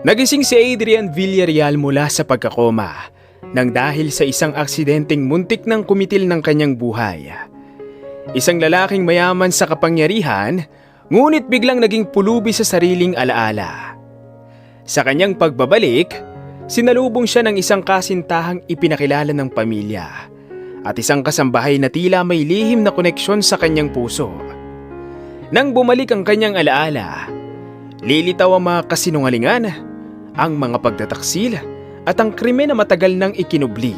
Nagising si Adrian Villarreal mula sa pagkakoma nang dahil sa isang aksidenteng muntik ng kumitil ng kanyang buhay. Isang lalaking mayaman sa kapangyarihan, ngunit biglang naging pulubi sa sariling alaala. Sa kanyang pagbabalik, sinalubong siya ng isang kasintahang ipinakilala ng pamilya at isang kasambahay na tila may lihim na koneksyon sa kanyang puso. Nang bumalik ang kanyang alaala, lilitaw ang mga kasinungalingan, ang mga pagtataksil at ang krimen na matagal nang ikinubli.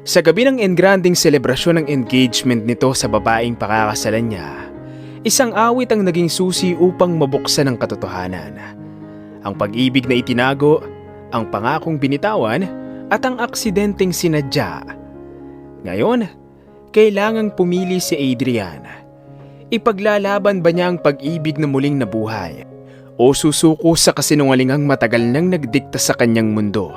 Sa gabi ng engranding selebrasyon ng engagement nito sa babaeng pakakasalan niya, isang awit ang naging susi upang mabuksan ang katotohanan. Ang pag-ibig na itinago, ang pangakong binitawan at ang aksidenteng sinadya. Ngayon, kailangang pumili si Adrian. Ipaglalaban ba niya ang pag-ibig na muling nabuhay o susuko sa kasinungalingang matagal nang nagdikta sa kanyang mundo?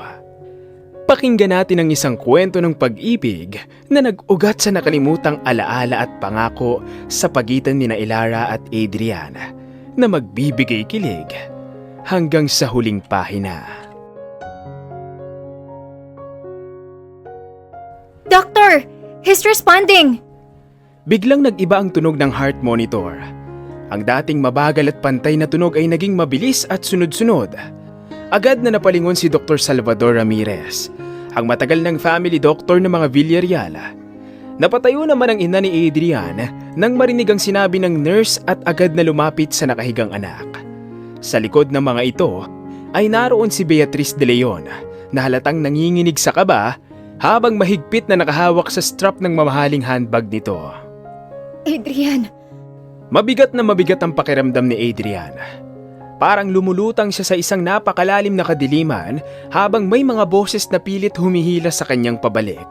Pakinggan natin ang isang kwento ng pag-ibig na nag-ugat sa nakalimutang alaala at pangako sa pagitan ni Ilara at Adrian na magbibigay kilig hanggang sa huling pahina. Doctor! He's responding! Biglang nag-iba ang tunog ng heart monitor. Ang dating mabagal at pantay na tunog ay naging mabilis at sunod-sunod. Agad na napalingon si Dr. Salvador Ramirez, ang matagal ng family doctor ng mga Villarreal. Napatayo naman ang ina ni Adrian nang marinig ang sinabi ng nurse at agad na lumapit sa nakahigang anak. Sa likod ng mga ito ay naroon si Beatriz de Leon na halatang nanginginig sa kaba habang mahigpit na nakahawak sa strap ng mamahaling handbag nito. Adrian! Mabigat ang pakiramdam ni Adrian. Parang lumulutang siya sa isang napakalalim na kadiliman habang may mga boses na pilit humihila sa kanyang pabalik.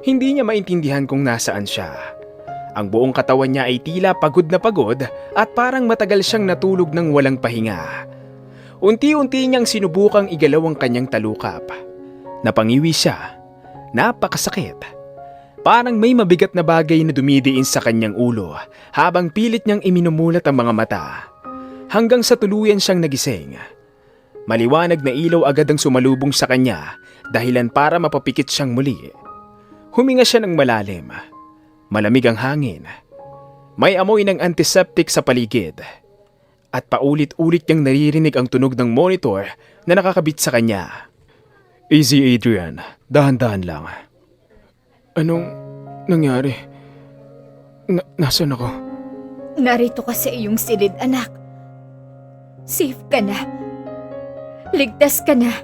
Hindi niya maintindihan kung nasaan siya. Ang buong katawan niya ay tila pagod at parang matagal siyang natulog ng walang pahinga. Unti-unti niyang sinubukang igalaw ang kanyang talukap. Napangiwi siya. Napakasakit. Parang may mabigat na bagay na dumidiin sa kanyang ulo habang pilit niyang iminumulat ang mga mata. Hanggang sa tuluyan siyang nagising. Maliwanag na ilaw agad ang sumalubong sa kanya dahilan para mapapikit siyang muli. Huminga siya ng malalim. Malamig ang hangin. May amoy ng antiseptic sa paligid. At paulit-ulit niyang naririnig ang tunog ng monitor na nakakabit sa kanya. Easy Adrian, dahan-dahan lang. Anong nangyari? Nasaan ako? Narito ka sa iyong silid, anak. Safe ka na. Ligtas ka na.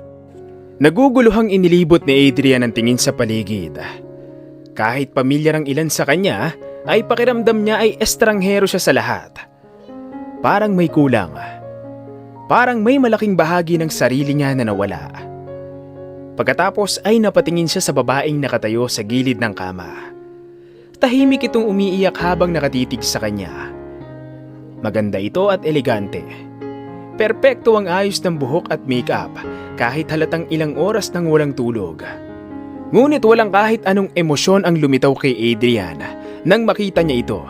Naguguluhang inilibot ni Adrian ang tingin sa paligid. Kahit pamilyar ang ilan sa kanya, ay pakiramdam niya ay estranghero siya sa lahat. Parang may kulang. Parang may malaking bahagi ng sarili niya na nawala. Pagkatapos ay napatingin siya sa babaeng nakatayo sa gilid ng kama. Tahimik itong umiiyak habang nakatitig sa kanya. Maganda ito at elegante. Perpekto ang ayos ng buhok at makeup kahit halatang ilang oras nang walang tulog. Ngunit walang kahit anong emosyon ang lumitaw kay Adrian nang makita niya ito.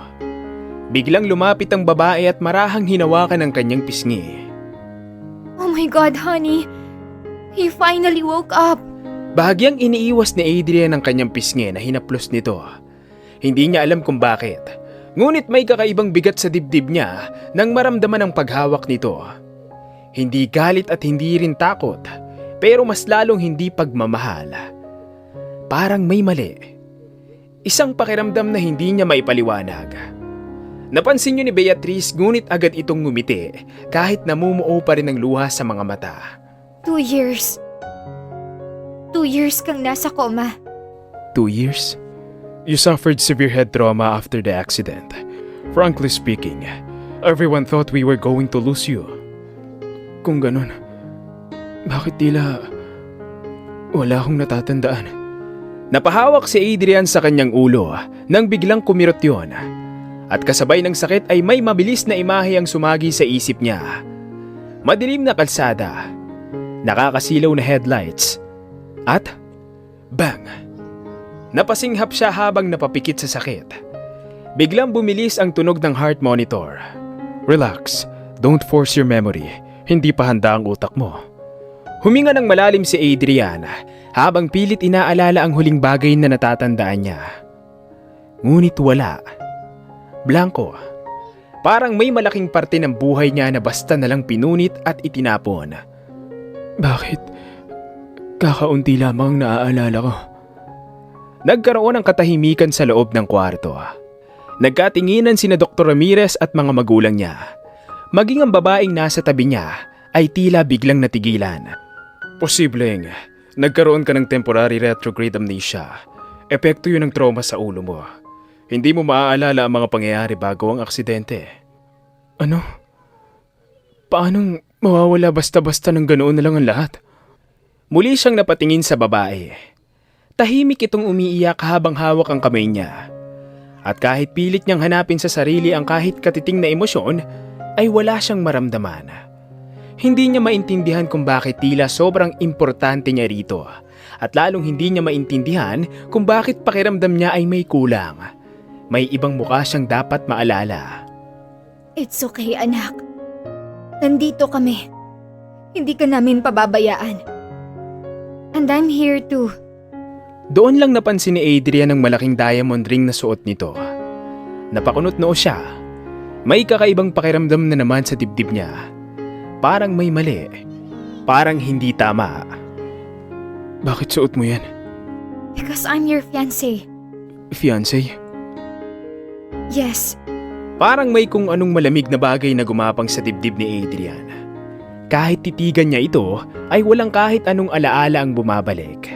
Biglang lumapit ang babae at marahang hinawakan ang kanyang pisngi. Oh my God, honey! He finally woke up! Bahagyang iniiwas ni Adrian ang kanyang pisngi na hinaplos nito. Hindi niya alam kung bakit. Ngunit may kakaibang bigat sa dibdib niya nang maramdaman ang paghawak nito. Hindi galit at hindi rin takot, pero mas lalong hindi pagmamahal. Parang may mali. Isang pakiramdam na hindi niya maipaliwanag. Napansin niyo ni Beatriz ngunit agad itong ngumiti kahit namumuo pa rin ang luha sa mga mata. 2 years. 2 years kang nasa koma. 2 years? You suffered severe head trauma after the accident. Frankly speaking, everyone thought we were going to lose you. Kung ganun, bakit tila wala akong natatandaan? Napahawak si Adrian sa kanyang ulo nang biglang kumirot yun. At kasabay ng sakit ay may mabilis na imahe ang sumagi sa isip niya. Madilim na kalsada, nakakasilaw na headlights, at bang! Napasinghap siya habang napapikit sa sakit. Biglang bumilis ang tunog ng heart monitor. Relax, don't force your memory. Hindi pa handa ang utak mo. Huminga ng malalim si Adrian habang pilit inaalala ang huling bagay na natatandaan niya. Ngunit wala. Blanko. Parang may malaking parte ng buhay niya na basta nalang pinunit at itinapon. Bakit? Kakaunti lamang ang naaalala ko. Nagkaroon ng katahimikan sa loob ng kwarto. Nagkatinginan sina Dr. Ramirez at mga magulang niya. Maging ang babaeng nasa tabi niya ay tila biglang natigilan. Posibleng nagkaroon ka ng temporary retrograde amnesia. Epekto yun ng trauma sa ulo mo. Hindi mo maaalala ang mga pangyayari bago ang aksidente. Ano? Paanong mawawala basta-basta ng ganoon na lang ang lahat? Muli siyang napatingin sa babae. Tahimik itong umiiyak habang hawak ang kamay niya. At kahit pilit niyang hanapin sa sarili ang kahit katiting na emosyon, ay wala siyang maramdaman. Hindi niya maintindihan kung bakit tila sobrang importante niya rito. At lalong hindi niya maintindihan kung bakit pakiramdam niya ay may kulang. May ibang mukha siyang dapat maalala. It's okay, anak. Nandito kami. Hindi ka namin pababayaan. And I'm here too. Doon lang napansin ni Adrian ang malaking diamond ring na suot nito. Napakunot noo siya. May kakaibang pakiramdam na naman sa dibdib niya. Parang may mali. Parang hindi tama. Bakit suot mo yan? Because I'm your fiancé. Fiancé? Yes. Parang may kung anong malamig na bagay na gumapang sa dibdib ni Adrian. Kahit titigan niya ito, ay walang kahit anong alaala ang bumabalik.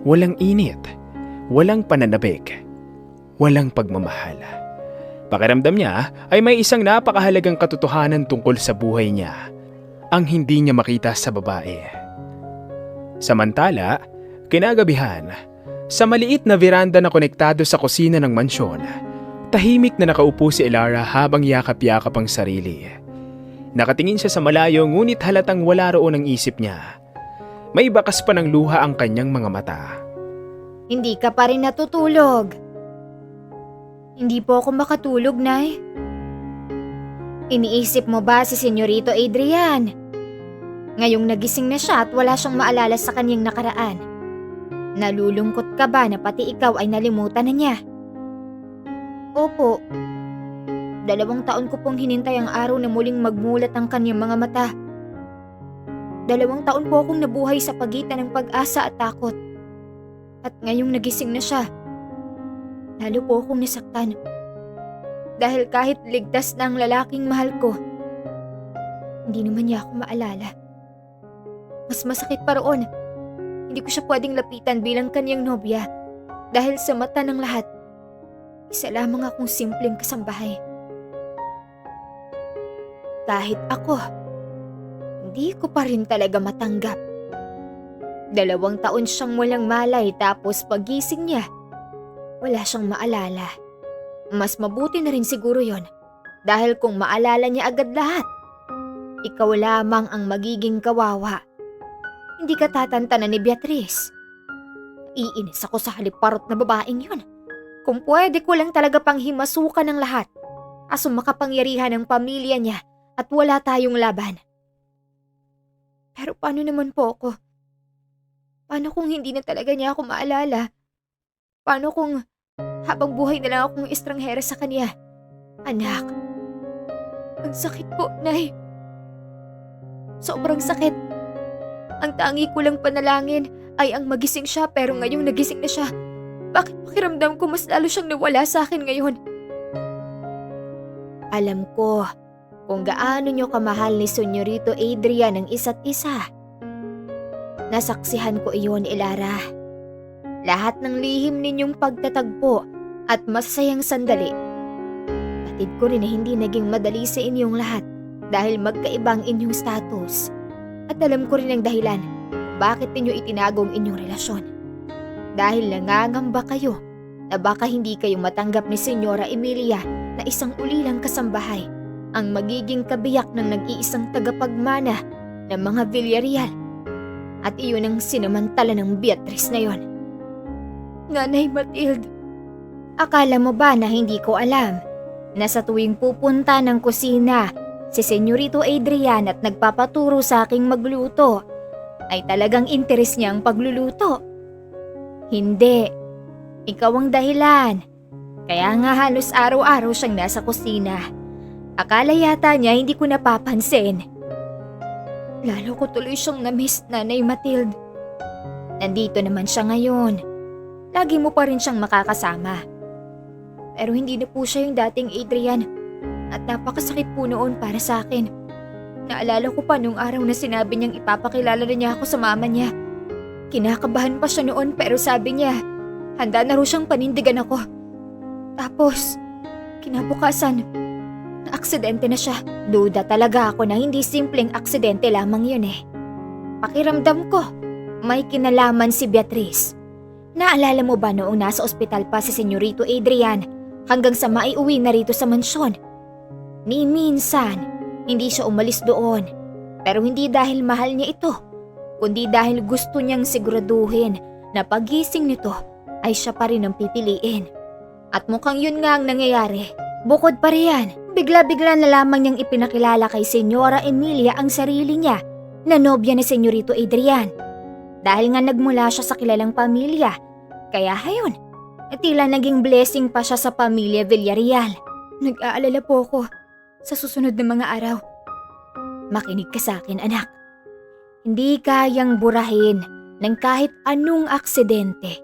Walang init, walang pananabik, walang pagmamahal. Pakiramdam niya ay may isang napakahalagang katotohanan tungkol sa buhay niya, ang hindi niya makita sa babae. Samantala, kinagabihan, sa maliit na veranda na konektado sa kusina ng mansyon, tahimik na nakaupo si Elara habang yakap-yakap ang sarili. Nakatingin siya sa malayo ngunit halatang wala roon ang isip niya. May bakas pa ng luha ang kanyang mga mata. Hindi ka pa rin natutulog. Hindi po ako makatulog, Nay. Iniisip mo ba si Senyorito Adrian? Ngayong nagising na siya at wala siyang maalala sa kanyang nakaraan. Nalulungkot ka ba na pati ikaw ay nalimutan na niya? Opo. 2 taon ko pong hinintay ang araw na muling magmulat ang kanyang mga mata. 2 taon po akong nabuhay sa pagitan ng pag-asa at takot. At ngayong nagising na siya, lalo po akong nasaktan. Dahil kahit ligtas na ang lalaking mahal ko, hindi naman niya ako maalala. Mas masakit pa roon, hindi ko siya pwedeng lapitan bilang kanyang nobya dahil sa mata ng lahat, isa lamang akong simpleng kasambahay. Kahit ako, hindi ko pa rin talaga matanggap. 2 taon siyang walang malay tapos pagising niya, wala siyang maalala. Mas mabuti na rin siguro yon dahil kung maalala niya agad lahat, ikaw lamang ang magiging kawawa. Hindi ka tatantanan ni Beatrice. Iinis ako sa haliparot na babaeng yon. Kung pwede ko lang talaga pang himasukan ng lahat, aso makapangyarihan ng pamilya niya at wala tayong laban. Pero paano naman po ako? Paano kung hindi na talaga niya ako maalala? Paano kung habang buhay na lang akong estranghera sa kanya? Anak, ang sakit po, Nay. Sobrang sakit. Ang tangi ko lang panalangin ay ang magising siya pero ngayong nagising na siya. Bakit pakiramdam ko mas lalo siyang nawala sa akin ngayon? Alam ko kung gaano niyo kamahal ni Senyorito Adrian ang isa't isa. Nasaksihan ko iyon, Elara. Lahat ng lihim ninyong pagtatagpo at masasayang sandali. Batid ko rin na hindi naging madali sa inyong lahat dahil magkaibang inyong status. At alam ko rin ang dahilan kung bakit ninyo itinago ang inyong relasyon. Dahil nangangamba kayo na baka hindi kayo matanggap ni Senyora Emilia na isang ulilang kasambahay ang magiging kabiyak ng nag-iisang tagapagmana ng mga Villarreal. At iyon ang sinamantala ng Beatrice na yon. Nanay Matilde, akala mo ba na hindi ko alam na sa tuwing pupunta ng kusina si Senyorito Adrian at nagpapaturo sa aking magluto, ay talagang interes niya ang pagluluto. Hindi. Ikaw ang dahilan. Kaya nga halos araw-araw siyang nasa kusina. Akala yata niya hindi ko napapansin. Lalo ko tuloy siyang na-miss, Nanay Matilde. Nandito naman siya ngayon. Lagi mo pa rin siyang makakasama. Pero hindi na po siya yung dating Adrian. At napakasakit po noon para sa akin. Naalala ko pa nung araw na sinabi niyang ipapakilala na niya ako sa mama niya. Kinakabahan pa siya noon pero sabi niya, handa na raw siyang panindigan ako. Tapos, kinabukasan, na-aksidente na siya. Duda talaga ako na hindi simpleng aksidente lamang yun eh. Pakiramdam ko, may kinalaman si Beatrice. Naalala mo ba noong nasa ospital pa si Senyorito Adrian hanggang sa maiuwi na rito sa mansyon? Ni minsan, hindi siya umalis doon. Pero hindi dahil mahal niya ito, kundi dahil gusto niyang siguraduhin na pagising nito ay siya pa rin ang pipiliin. At mukhang yun nga ang nangyayari. Bukod pa riyan, bigla-bigla na lamang niyang ipinakilala kay Senyora Emilia ang sarili niya na nobya ni Senyorito Adrian. Dahil nga nagmula siya sa kilalang pamilya, kaya hayon, tila naging blessing pa siya sa pamilya Villarreal. Nag-aalala po ako sa susunod na mga araw. Makinig ka sa akin, anak. Hindi kayang burahin ng kahit anong aksidente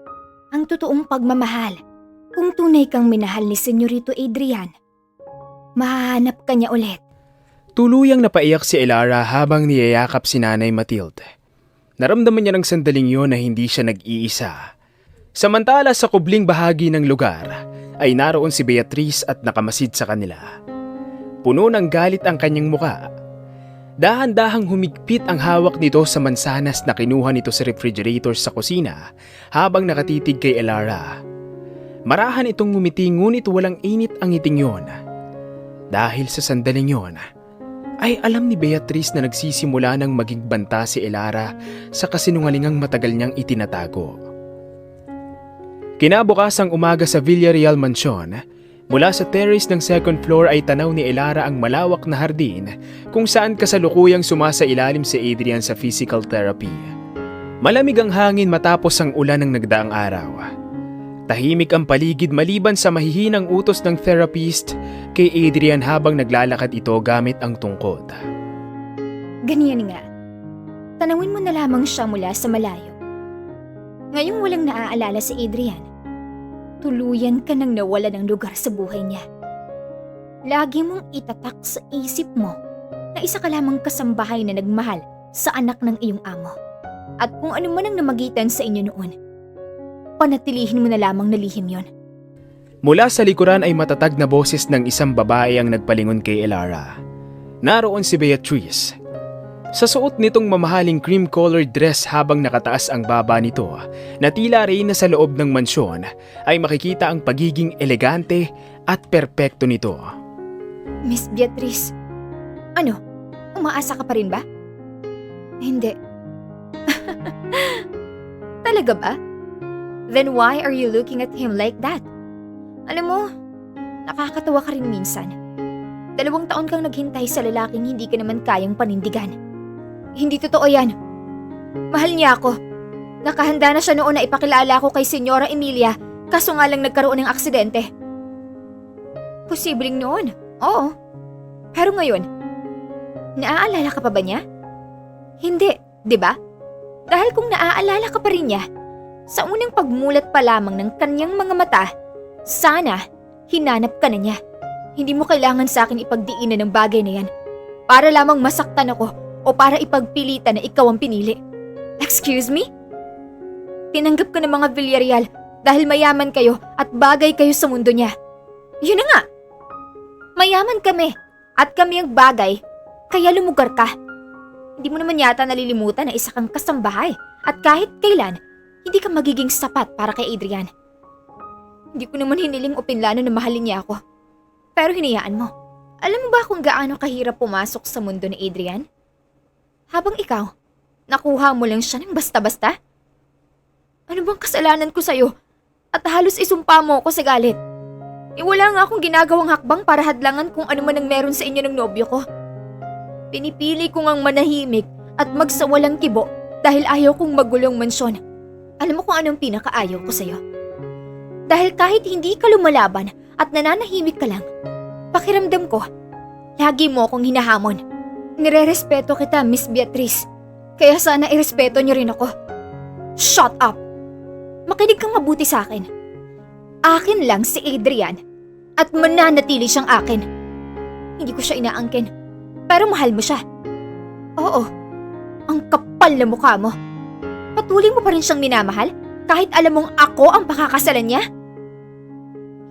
ang totoong pagmamahal. Kung tunay kang minahal ni Senyorito Adrian, mahahanap ka niya ulit. Tuluyang napaiyak si Elara habang niyayakap si Nanay Matilde. Naramdaman niya ng sandaling yun na hindi siya nag-iisa. Samantala sa kubling bahagi ng lugar ay naroon si Beatrice at nakamasid sa kanila. Puno ng galit ang kanyang muka. Dahan-dahang humigpit ang hawak nito sa mansanas na kinuha nito sa refrigerator sa kusina habang nakatitig kay Elara. Marahan itong ngumiti ngunit walang init ang ngiting yon. Dahil sa sandaling yon, ay alam ni Beatrice na nagsisimula ng maging banta si Elara sa kasinungalingang matagal niyang itinatago. Kinabukasang umaga sa Villarreal Mansion, mula sa terrace ng second floor ay tanaw ni Elara ang malawak na hardin kung saan kasalukuyang sumasailalim si Adrian sa physical therapy. Malamig ang hangin matapos ang ulan ng nagdaang araw. Tahimik ang paligid maliban sa mahihinang utos ng therapist kay Adrian habang naglalakad ito gamit ang tungkod. Ganyan nga. Tanawin mo na lamang siya mula sa malayo. Ngayong walang naaalala si Adrian, tuluyan ka nang nawala ng lugar sa buhay niya. Lagi mong itatak sa isip mo na isa ka lamang kasambahay na nagmahal sa anak ng iyong amo. At kung ano man ang namagitan sa inyo noon, panatilihin mo na lamang na lihim yon. Mula sa likuran ay matatag na boses ng isang babae ang nagpalingon kay Elara. Naroon si Beatrice. Sa suot nitong mamahaling cream-colored dress habang nakataas ang baba nito, na tila rin na sa loob ng mansyon ay makikita ang pagiging elegante at perpekto nito. Miss Beatrice, ano? Umaasa ka pa rin ba? Hindi. Talaga ba? Then why are you looking at him like that? Alam mo, nakakatawa ka rin minsan. 2 taon kang naghintay sa lalaking hindi ka naman kayang panindigan. Hindi totoo yan. Mahal niya ako. Nakahanda na siya noon na ipakilala ko kay Senyora Emilia, kaso nga lang nagkaroon ng aksidente. Posibleng noon, oo. Pero ngayon, naaalala ka pa ba niya? Hindi, di ba? Dahil kung naaalala ka pa rin niya, sa unang pagmulat pa lamang ng kanyang mga mata, sana hinanap ka na niya. Hindi mo kailangan sa akin ipagdiinan ng bagay na yan para lamang masaktan ako o para ipagpilitan na ikaw ang pinili. Excuse me? Tinanggap ka ng mga Villarreal dahil mayaman kayo at bagay kayo sa mundo niya. Yun na nga. Mayaman kami at kami ang bagay, kaya lumugar ka. Hindi mo naman yata nalilimutan na isa kang kasambahay at kahit kailan, hindi ka magiging sapat para kay Adrian. Hindi ko naman hiniling o pinlano na mahalin niya ako. Pero hinayaan mo. Alam mo ba kung gaano kahirap pumasok sa mundo ni Adrian? Habang ikaw, nakuha mo lang siya ng basta-basta? Ano bang kasalanan ko sa'yo? At halos isumpa mo ako sa galit. Wala nga akong ginagawang hakbang para hadlangan kung ano man ang meron sa inyo ng nobyo ko. Pinipili ko ngang manahimik at magsawalang kibo dahil ayaw kong magulong mansyon. Alam mo kung anong pinakaayaw ko sa'yo? Dahil kahit hindi ka lumalaban at nananahimik ka lang, pakiramdam ko, lagi mo akong hinahamon. Nire-respeto kita, Miss Beatrice. Kaya sana irespeto niyo rin ako. Shut up! Makinig kang mabuti sa akin. Akin lang si Adrian at mananatili siyang akin. Hindi ko siya inaangkin. Pero mahal mo siya. Oo, ang kapal na mukha mo. Patuloy mo pa rin siyang minamahal kahit alam mong ako ang pakakasalan niya?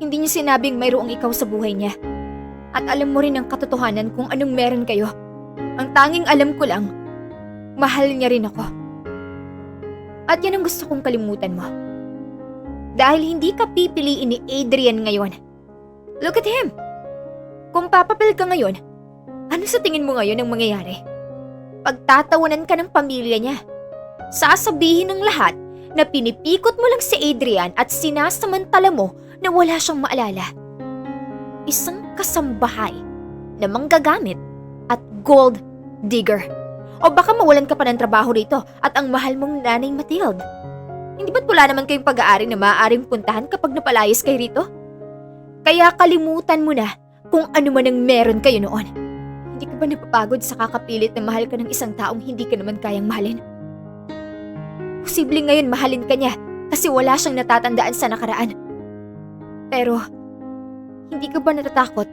Hindi niya sinabing mayroong ikaw sa buhay niya. At alam mo rin ang katotohanan kung anong meron kayo. Ang tanging alam ko lang, mahal niya rin ako. At yan ang gusto kong kalimutan mo. Dahil hindi ka pipiliin ni Adrian ngayon. Look at him! Kung papapil ka ngayon, ano sa tingin mo ngayon ang mangyayari? Pagtatawanan ka ng pamilya niya. Sasabihin ng lahat na pinipikot mo lang si Adrian at sinasamantala mo na wala siyang maalala. Isang kasambahay na manggagamit at gold digger. O baka mawalan ka pa ng trabaho rito at ang mahal mong nanay Matilde. Hindi ba't wala naman kayong pag-aari na maaaring puntahan kapag napalayas kayo rito? Kaya kalimutan mo na kung ano man ang meron kayo noon. Hindi ka ba napapagod sa kakapilit na mahal ka ng isang taong hindi ka naman kayang mahalin? Posibleng ngayon mahalin ka niya kasi wala siyang natatandaan sa nakaraan. Pero, hindi ka ba natatakot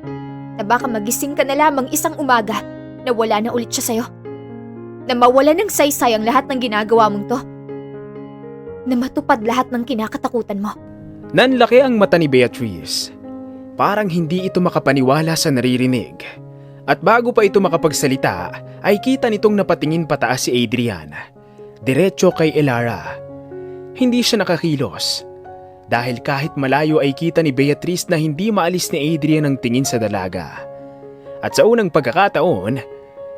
na baka magising ka na lamang isang umaga na wala na ulit siya sa'yo? Na mawala ng saysay ang lahat ng ginagawa mong to? Na matupad lahat ng kinakatakutan mo? Nanlaki ang mata ni Beatrice. Parang hindi ito makapaniwala sa naririnig. At bago pa ito makapagsalita, ay kita nitong napatingin pataas si Adrian. Diretso kay Elara. Hindi siya nakakilos. Dahil kahit malayo ay kita ni Beatrice na hindi maalis ni Adrian ang tingin sa dalaga. At sa unang pagkakataon,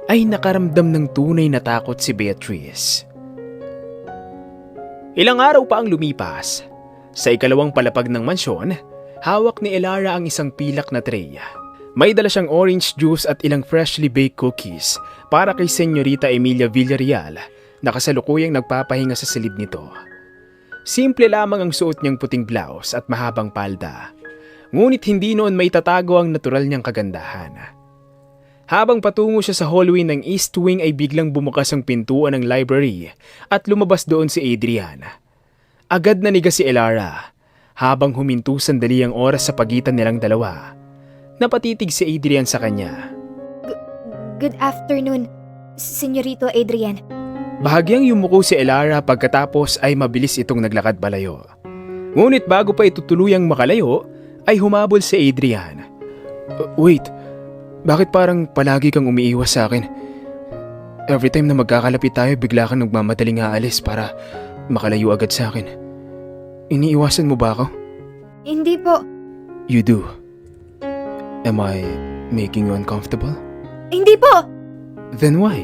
ay nakaramdam ng tunay na takot si Beatrice. Ilang araw pa ang lumipas. Sa ikalawang palapag ng mansyon, hawak ni Elara ang isang pilak na tray. May dala siyang orange juice at ilang freshly baked cookies para kay Senyorita Emilia Villarreal na kasalukuyang nagpapahinga sa silid nito. Simple lamang ang suot niyang puting blouse at mahabang palda. Ngunit hindi noon may tatago ang natural niyang kagandahan. Habang patungo siya sa hallway ng East Wing ay biglang bumukas ang pintuan ng library at lumabas doon si Adrian. Agad naniga si Elara habang huminto sandali ang oras sa pagitan nilang dalawa. Napatitig si Adrian sa kanya. Good afternoon, Senyorito Adrian. Bahagyang yumuko si Elara pagkatapos ay mabilis itong naglakad palayo. Ngunit bago pa ito tuluyang makalayo, ay humabol si Adrian. Wait, bakit parang palagi kang umiiwas sa akin? Every time na magkakalapit tayo, bigla kang nagmamadaling aalis para makalayo agad sa akin. Iniiwasan mo ba ako? Hindi po. You do. Am I making you uncomfortable? Hindi po! Then why?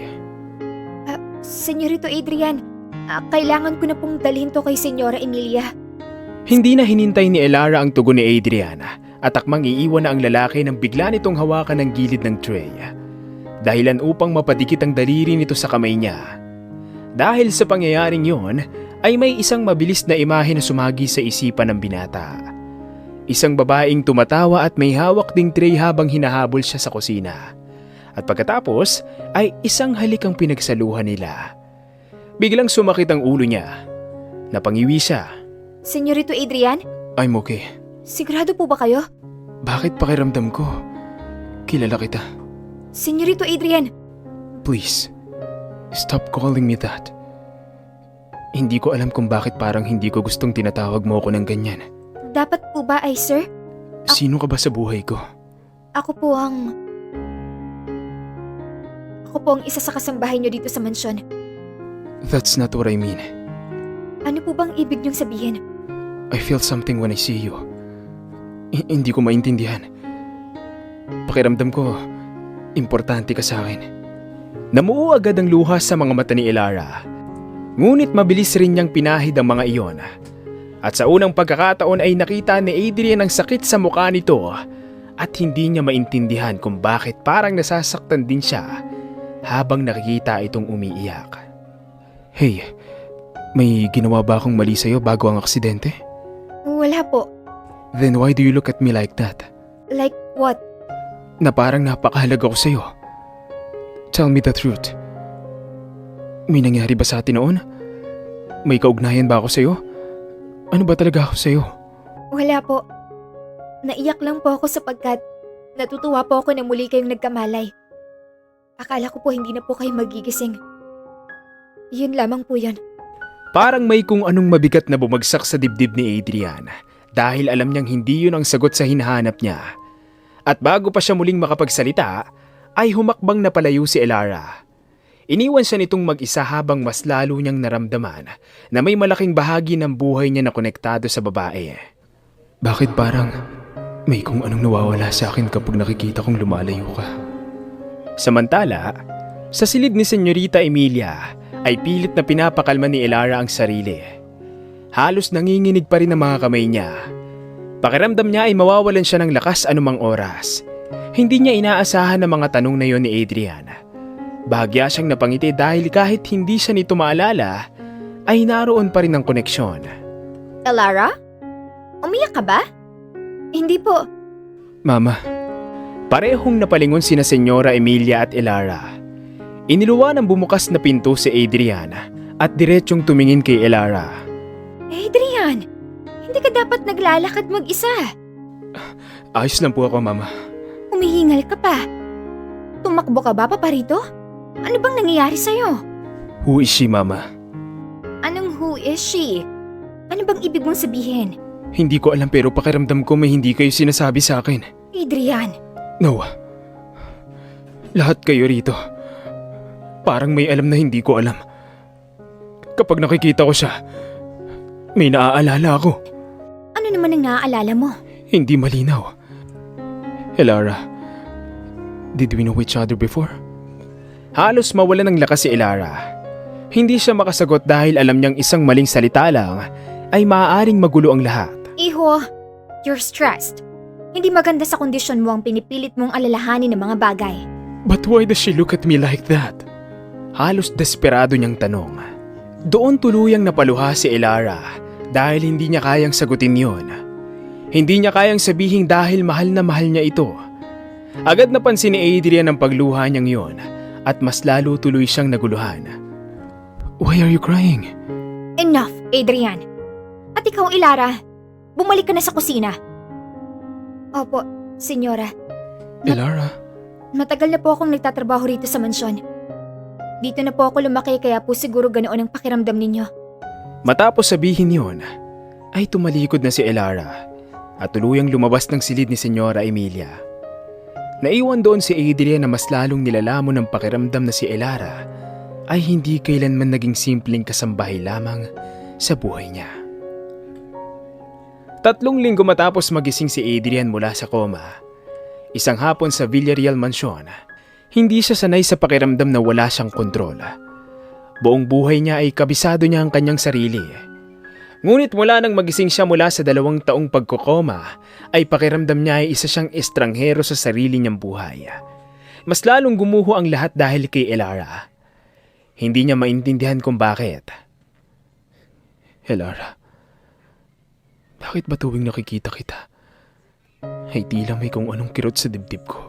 Senyorito Adrian, kailangan ko na pong dalhin to kay Senyora Emilia. Hindi na hinintay ni Elara ang tugon ni Adrian at akmang iiwan na ang lalaki nang bigla nitong hawakan ng gilid ng tray. Dahilan upang mapadikit ang daliri nito sa kamay niya. Dahil sa pangyayaring yon, ay may isang mabilis na imahe na sumagi sa isipan ng binata. Isang babaeng tumatawa at may hawak ding tray habang hinahabol siya sa kusina. At pagkatapos ay isang halikang pinagsaluhan nila. Biglang sumakit ang ulo niya. Napangiwi siya. Senyorito Adrian? I'm okay. Sigurado po ba kayo? Bakit pakiramdam ko? Kilala kita. Senyorito Adrian! Please, stop calling me that. Hindi ko alam kung bakit parang hindi ko gustong tinatawag mo ako ng ganyan. Dapat po ba ay sir? Sino ka ba sa buhay ko? Ako po ang isa sa kasambahay niyo dito sa mansyon. That's not what I mean. Ano po bang ibig niyong sabihin? I feel something when I see you. Hindi ko maintindihan. Pakiramdam ko, importante ka sa akin. Namuo agad ang luha sa mga mata ni Elara. Ngunit mabilis rin niyang pinahid ang mga iyon. At sa unang pagkakataon ay nakita ni Adrian ang sakit sa mukha nito at hindi niya maintindihan kung bakit parang nasasaktan din siya habang nakikita itong umiiyak. Hey, may ginawa ba akong mali sa'yo bago ang aksidente? Wala po. Then why do you look at me like that? Like what? Na parang napakahalaga ko sa'yo. Tell me the truth. May nangyari ba sa atin noon? May kaugnayan ba ako sa'yo? Ano ba talaga ako sa'yo? Wala po. Naiyak lang po ako sapagkat natutuwa po ako na muli kayong nagkamalay. Akala ko po hindi na po kayo magigising. Yun lamang po yan. Parang may kung anong mabigat na bumagsak sa dibdib ni Adrian dahil alam niyang hindi yun ang sagot sa hinahanap niya. At bago pa siya muling makapagsalita, ay humakbang na palayo si Elara. Iniwan siya nitong mag-isa habang mas lalo niyang naramdaman na may malaking bahagi ng buhay niya na konektado sa babae. Bakit parang may kung anong nawawala sa akin kapag nakikita kong lumalayo ka? Samantala, sa silid ni Senyorita Emilia ay pilit na pinapakalma ni Elara ang sarili. Halos nanginginig pa rin ang mga kamay niya. Pakiramdam niya ay mawawalan siya ng lakas anumang oras. Hindi niya inaasahan ang mga tanong na yon ni Adrian. Bahagya siyang napangiti dahil kahit hindi siya nito maalala, ay naroon pa rin ang koneksyon. Elara? Umiyak ka ba? Hindi po. Mama, parehong napalingon sina Senyora Emilia at Elara. Iniluwa ng bumukas na pinto si Adrian at diretsyong tumingin kay Elara. Adrian, hindi ka dapat naglalakad mag-isa. Ayos lang po ako, Mama. Humihingal ka pa. Tumakbo ka ba paparito? Ano bang nangyayari sa'yo? Who is she, Mama? Anong who is she? Ano bang ibig mong sabihin? Hindi ko alam pero pakiramdam ko may hindi kayo sinasabi sa akin. Adrian. No. Lahat kayo rito. Parang may alam na hindi ko alam. Kapag nakikita ko siya, may naaalala ako. Ano naman ang naaalala mo? Hindi malinaw. Elara, did we know each other before? Halos mawalan ng lakas si Elara. Hindi siya makasagot dahil alam niyang isang maling salita lang ay maaaring magulo ang lahat. Iho, you're stressed. Hindi maganda sa kondisyon mo ang pinipilit mong alalahanin ng mga bagay. But why does she look at me like that? Halos desperado niyang tanong. Doon tuluyang napaluha si Elara dahil hindi niya kayang sagutin yon. Hindi niya kayang sabihin dahil mahal na mahal niya ito. Agad napansin ni Adrian ang pagluha niyang yon at mas lalo tuloy siyang naguluhan. Why are you crying? Enough, Adrian. At ikaw, Elara, bumalik ka na sa kusina. Opo, senyora. Elara? Matagal na po akong nagtatrabaho rito sa mansyon. Dito na po ako lumaki kaya po siguro ganoon ang pakiramdam ninyo. Matapos sabihin yon, ay tumalikod na si Elara at tuluyang lumabas ng silid ni Senyora Emilia. Naiwan doon si Adrian na mas lalong nilalamon ng pakiramdam na si Elara ay hindi kailanman naging simpleng kasambahay lamang sa buhay niya. 3 linggo matapos magising si Adrian mula sa koma, isang hapon sa Villarreal Mansion, hindi siya sanay sa pakiramdam na wala siyang kontrol. Buong buhay niya ay kabisado niya ang kanyang sarili. Ngunit mula nang magising siya mula sa 2 taong pagkokoma, ay pakiramdam niya ay isa siyang estranghero sa sarili niyang buhay. Mas lalong gumuho ang lahat dahil kay Elara. Hindi niya maintindihan kung bakit. Elara, bakit ba tuwing nakikita kita, ay tila may kung anong kirot sa dibdib ko?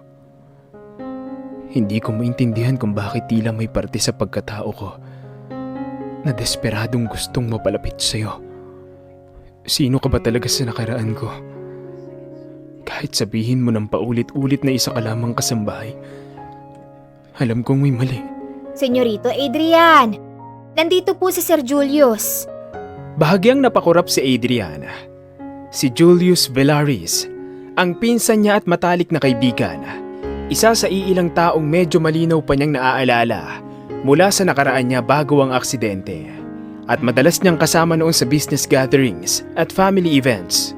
Hindi ko maintindihan kung bakit tila may parte sa pagkatao ko na desperadong gustong mapalapit sa'yo. Sino ka ba talaga sa nakaraan ko? Kahit sabihin mo ng paulit-ulit na isa ka lamang kasambahay, alam kong may mali. Senyorito Adrian, nandito po si Sir Julius. Bahagyang napakurap si Adrian. Si Julius Velaris, ang pinsan niya at matalik na kaibigan. Isa sa iilang taong medyo malinaw pa niyang naaalala mula sa nakaraan niya bago ang aksidente. At madalas niyang kasama noon sa business gatherings at family events.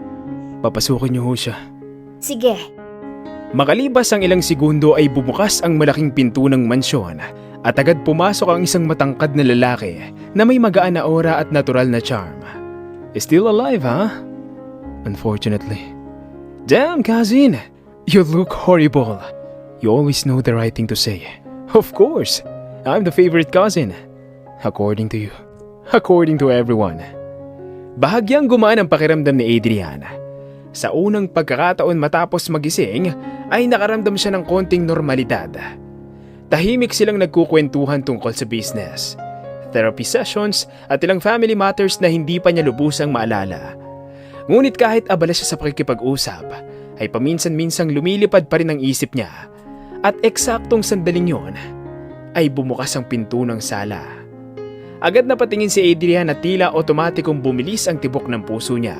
Papasukin niyo ho siya. Sige. Makalipas ang ilang segundo ay bumukas ang malaking pinto ng mansyon at agad pumasok ang isang matangkad na lalaki na may magaan na aura at natural na charm. Still alive, huh? Unfortunately. Damn, cousin! You look horrible. You always know the right thing to say. Of course, I'm the favorite cousin. According to you. According to everyone. Bahagyang gumaan ang pakiramdam ni Adrian. Sa unang pagkakataon matapos magising, ay nakaramdam siya ng konting normalidad. Tahimik silang nagkukwentuhan tungkol sa business, therapy sessions at ilang family matters na hindi pa niya lubusang maalala. Ngunit kahit abala siya sa pakikipag-usap, ay paminsan-minsang lumilipad pa rin ang isip niya. At eksaktong sandaling yon, ay bumukas ang pinto ng sala. Agad na patingin si Adrian at tila otomatikong bumilis ang tibok ng puso niya.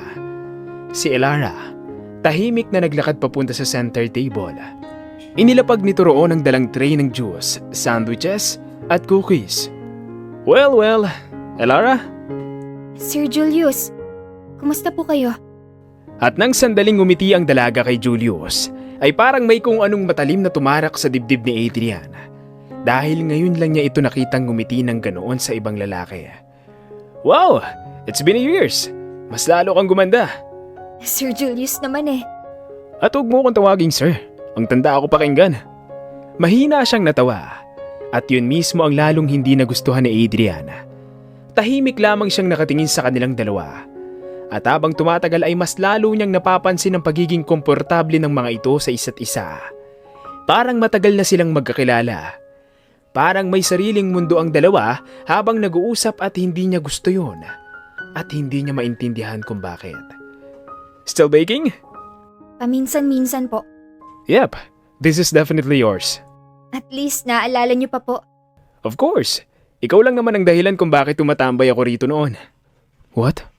Si Elara, tahimik na naglakad papunta sa center table. Inilapag nito roon ang dalang tray ng juice, sandwiches at cookies. Well, Elara? Sir Julius, kumusta po kayo? At nang sandaling ngumiti ang dalaga kay Julius, ay parang may kung anong matalim na tumarak sa dibdib ni Adrian. Dahil ngayon lang niya ito nakitang ngumiti ng ganoon sa ibang lalaki. Wow! It's been years! Mas lalo kang gumanda. Sir Julius naman eh. At huwag mo kong tawaging sir. Ang tanda ako pakinggan. Mahina siyang natawa. At yun mismo ang lalong hindi nagustuhan ni Adrian. Tahimik lamang siyang nakatingin sa kanilang dalawa. At habang tumatagal ay mas lalo niyang napapansin ang pagiging komportable ng mga ito sa isa't isa. Parang matagal na silang magkakilala. Parang may sariling mundo ang dalawa habang nag-uusap at hindi niya gusto yun. At hindi niya maintindihan kung bakit. Still baking? Paminsan-minsan po. Yep, this is definitely yours. At least naalala niyo pa po. Of course. Ikaw lang naman ang dahilan kung bakit tumatambay ako rito noon. What?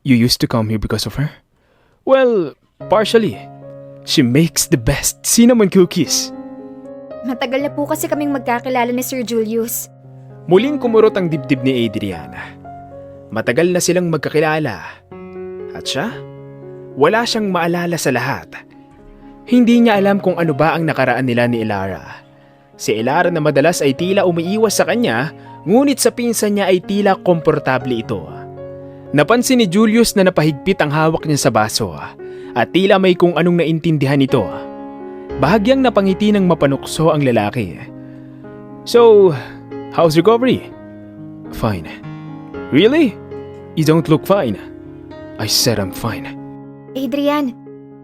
You used to come here because of her? Well, partially. She makes the best cinnamon cookies. Matagal na po kasi kaming magkakilala ni Sir Julius. Muling kumurot ang dibdib ni Adrian. Matagal na silang magkakilala. At siya? Wala siyang maalala sa lahat. Hindi niya alam kung ano ba ang nakaraan nila ni Elara. Si Elara na madalas ay tila umiiwas sa kanya, ngunit sa pinsan niya ay tila komportable ito. Napansin ni Julius na napahigpit ang hawak niya sa baso at tila may kung anong naintindihan ito. Bahagyang napangiti ng mapanukso ang lalaki. So, how's recovery? Fine. Really? You don't look fine. I said I'm fine. Adrian,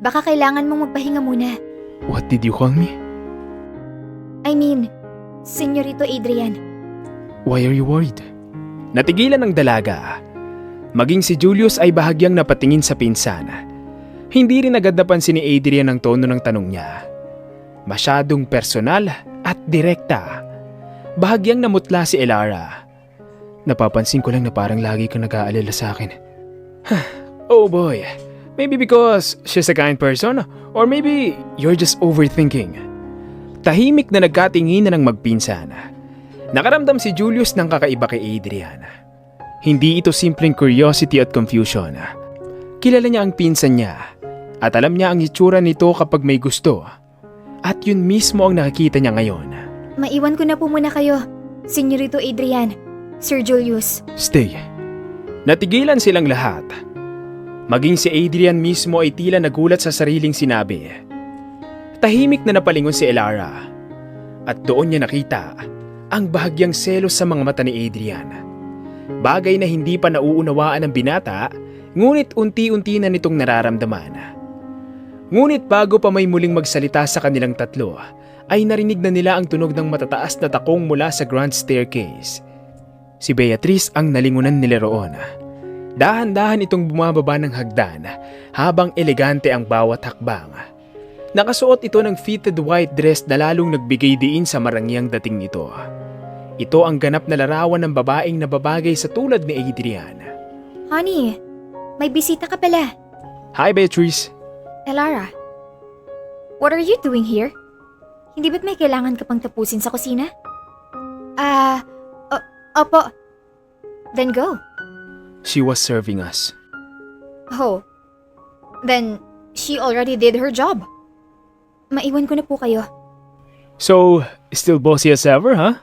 baka kailangan mong magpahinga muna. What did you call me? I mean, Senyorito Adrian. Why are you worried? Natigilan ng dalaga. Maging si Julius ay bahagyang napatingin sa pinsan. Hindi rin agad napansin ni Adrian ang tono ng tanong niya. Masyadong personal at direkta. Bahagyang namutla si Elara. Napapansin ko lang na parang lagi kang nag-aalala sa akin. Oh boy, maybe because she's a kind person or maybe you're just overthinking. Tahimik na nagkatinginan ng magpinsan. Nakaramdam si Julius ng kakaiba kay Adrian. Hindi ito simpleng curiosity at confusion. Kilala niya ang pinsan niya at alam niya ang itsura nito kapag may gusto. At yun mismo ang nakikita niya ngayon. Maiwan ko na po muna kayo, Senyorito Adrian, Sir Julius. Stay. Natigilan silang lahat. Maging si Adrian mismo ay tila nagulat sa sariling sinabi. Tahimik na napalingon si Elara. At doon niya nakita ang bahagyang selos sa mga mata ni Adrian. Bagay na hindi pa nauunawaan ng binata, ngunit unti-unti na nitong nararamdaman. Ngunit bago pa may muling magsalita sa kanilang tatlo, ay narinig na nila ang tunog ng matataas na takong mula sa grand staircase. Si Beatrice ang nalingunan nila roon. Dahan-dahan itong bumababa ng hagdan habang elegante ang bawat hakbang. Nakasuot ito ng fitted white dress na lalong nagbigay diin sa marangyang dating nito. Ito ang ganap na larawan ng babaeng nababagay sa tulad ni Adrian. Honey, may bisita ka pala. Hi Beatrice. Elara, what are you doing here? Hindi ba't may kailangan ka pang tapusin sa kusina? Opo. Then go. She was serving us. Oh, then she already did her job. Maiwan ko na po kayo. So, still bossy as ever, huh?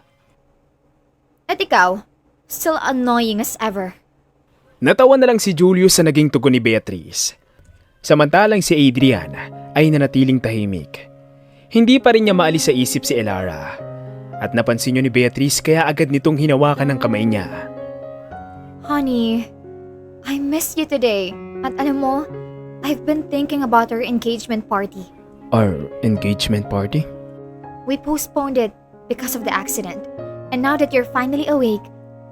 At ikaw, still annoying as ever. Natawa na lang si Julius sa naging tugon ni Beatrice. Samantalang si Adrian ay nanatiling tahimik. Hindi pa rin niya maalis sa isip si Elara. At napansin niyo ni Beatrice kaya agad nitong hinawakan ng kamay niya. Honey, I miss you today. At alam mo, I've been thinking about our engagement party. Our engagement party? We postponed it because of the accident. And now that you're finally awake,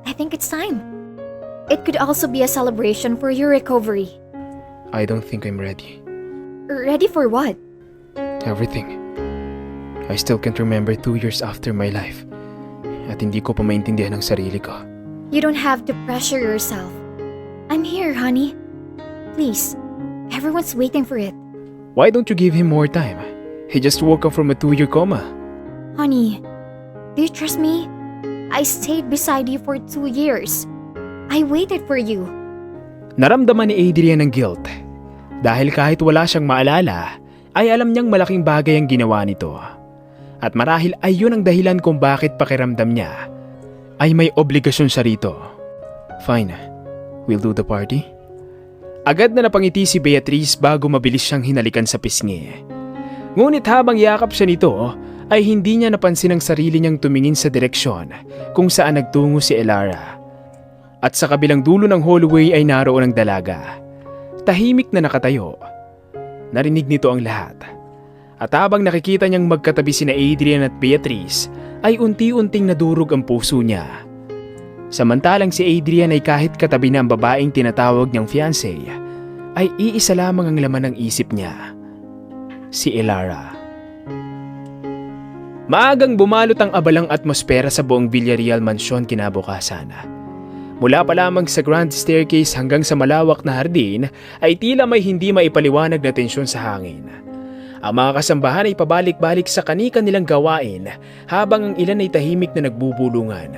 I think it's time. It could also be a celebration for your recovery. I don't think I'm ready. Ready for what? Everything. I still can't remember 2 years after my life. At hindi ko pa maintindihan ang sarili ko. You don't have to pressure yourself. I'm here, honey. Please, everyone's waiting for it. Why don't you give him more time? He just woke up from a 2-year coma. Honey, do you trust me? I stayed beside you for 2 years. I waited for you. Naramdaman ni Adrian ng guilt. Dahil kahit wala siyang maalala, ay alam niyang malaking bagay ang ginawa nito. At marahil ay yun ang dahilan kung bakit pakiramdam niya ay may obligasyon siya rito. Fine, we'll do the party. Agad na napangiti si Beatrice bago mabilis siyang hinalikan sa pisngi. Ngunit habang yakap siya nito, ay hindi niya napansin ang sarili niyang tumingin sa direksyon kung saan nagtungo si Elara. At sa kabilang dulo ng hallway ay naroon ang dalaga. Tahimik na nakatayo. Narinig nito ang lahat. At habang nakikita niyang magkatabi sina Adrian at Beatrice, ay unti-unting nadurog ang puso niya. Samantalang si Adrian ay kahit katabi na ang babaeng tinatawag niyang fiancé, ay iisa lamang ang laman ng isip niya. Si Elara. Maagang bumalot ang abalang atmosfera sa buong Villarreal Mansion kinabukasan. Mula pa lamang sa grand staircase hanggang sa malawak na hardin ay tila may hindi maipaliwanag na tensyon sa hangin. Ang mga kasambahan ay pabalik-balik sa kani-kanilang gawain habang ang ilan ay tahimik na nagbubulungan.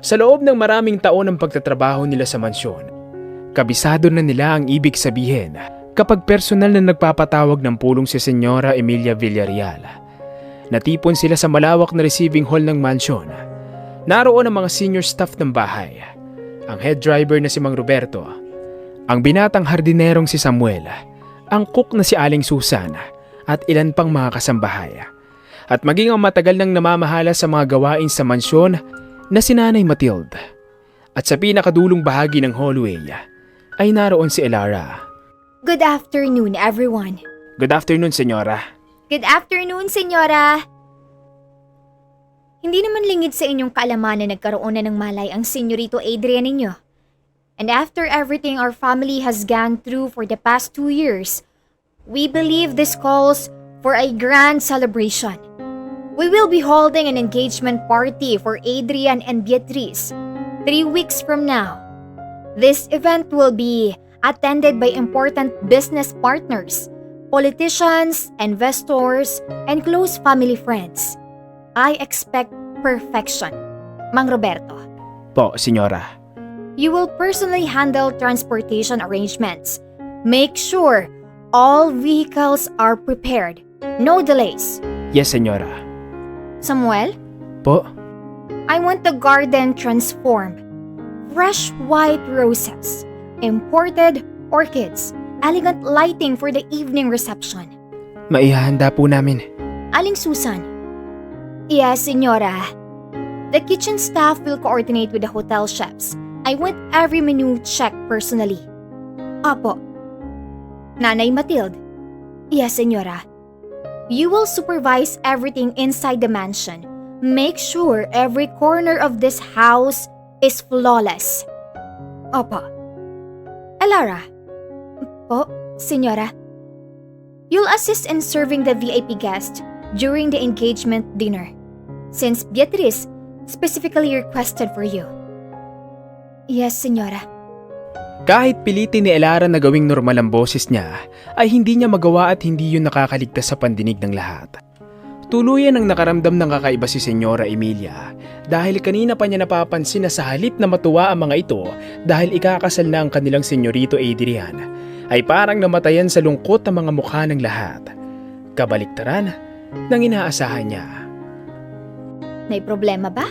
Sa loob ng maraming taon ng pagtatrabaho nila sa mansyon, kabisado na nila ang ibig sabihin kapag personal na nagpapatawag ng pulong si Senyora Emilia Villarreal. Natipon sila sa malawak na receiving hall ng mansyon. Naroon ang mga senior staff ng bahay, ang head driver na si Mang Roberto, ang binatang hardinerong si Samuel, ang cook na si Aling Susan, at ilan pang mga kasambahay. At maging ang matagal nang namamahala sa mga gawain sa mansyon na si Nanay Matilde. At sa pinakadulong bahagi ng hallway ay naroon si Elara. Good afternoon, everyone. Good afternoon, Senyora. Good afternoon, Senyora. Hindi naman lingid sa inyong kaalaman na nagkaroon na ng malay ang Senyorito Adrian ninyo. And after everything our family has gone through for the past 2 years, we believe this calls for a grand celebration. We will be holding an engagement party for Adrian and Beatrice 3 weeks from now. This event will be attended by important business partners, politicians, investors, and close family friends. I expect perfection, Mang Roberto. Po, Senyora. You will personally handle transportation arrangements. Make sure all vehicles are prepared. No delays. Yes, Senyora. Samuel, Po? I want the garden transformed. Fresh white roses, imported orchids, elegant lighting for the evening reception. Maihahanda po namin. Aling Susan. Yes, Senyora. The kitchen staff will coordinate with the hotel chefs. I want every menu checked personally. Apo. Nanay Matilde. Yes, Senyora. You will supervise everything inside the mansion. Make sure every corner of this house is flawless. Opo. Elara. Po, Senyora. You'll assist in serving the VIP guest during the engagement dinner, since Beatrice specifically requested for you. Yes, Senyora. Kahit pilitin ni Elara na gawing normal ang boses niya, ay hindi niya magawa at hindi yun nakakaligtas sa pandinig ng lahat. Tuluyan ang nakaramdam ng kakaiba si Senyora Emilia dahil kanina pa niya napapansin na sa halip na matuwa ang mga ito dahil ikakasal na ang kanilang Senyorito Adrian, ay parang namatayan sa lungkot ang mga mukha ng lahat. Kabaliktaran ng inaasahan niya. May problema ba?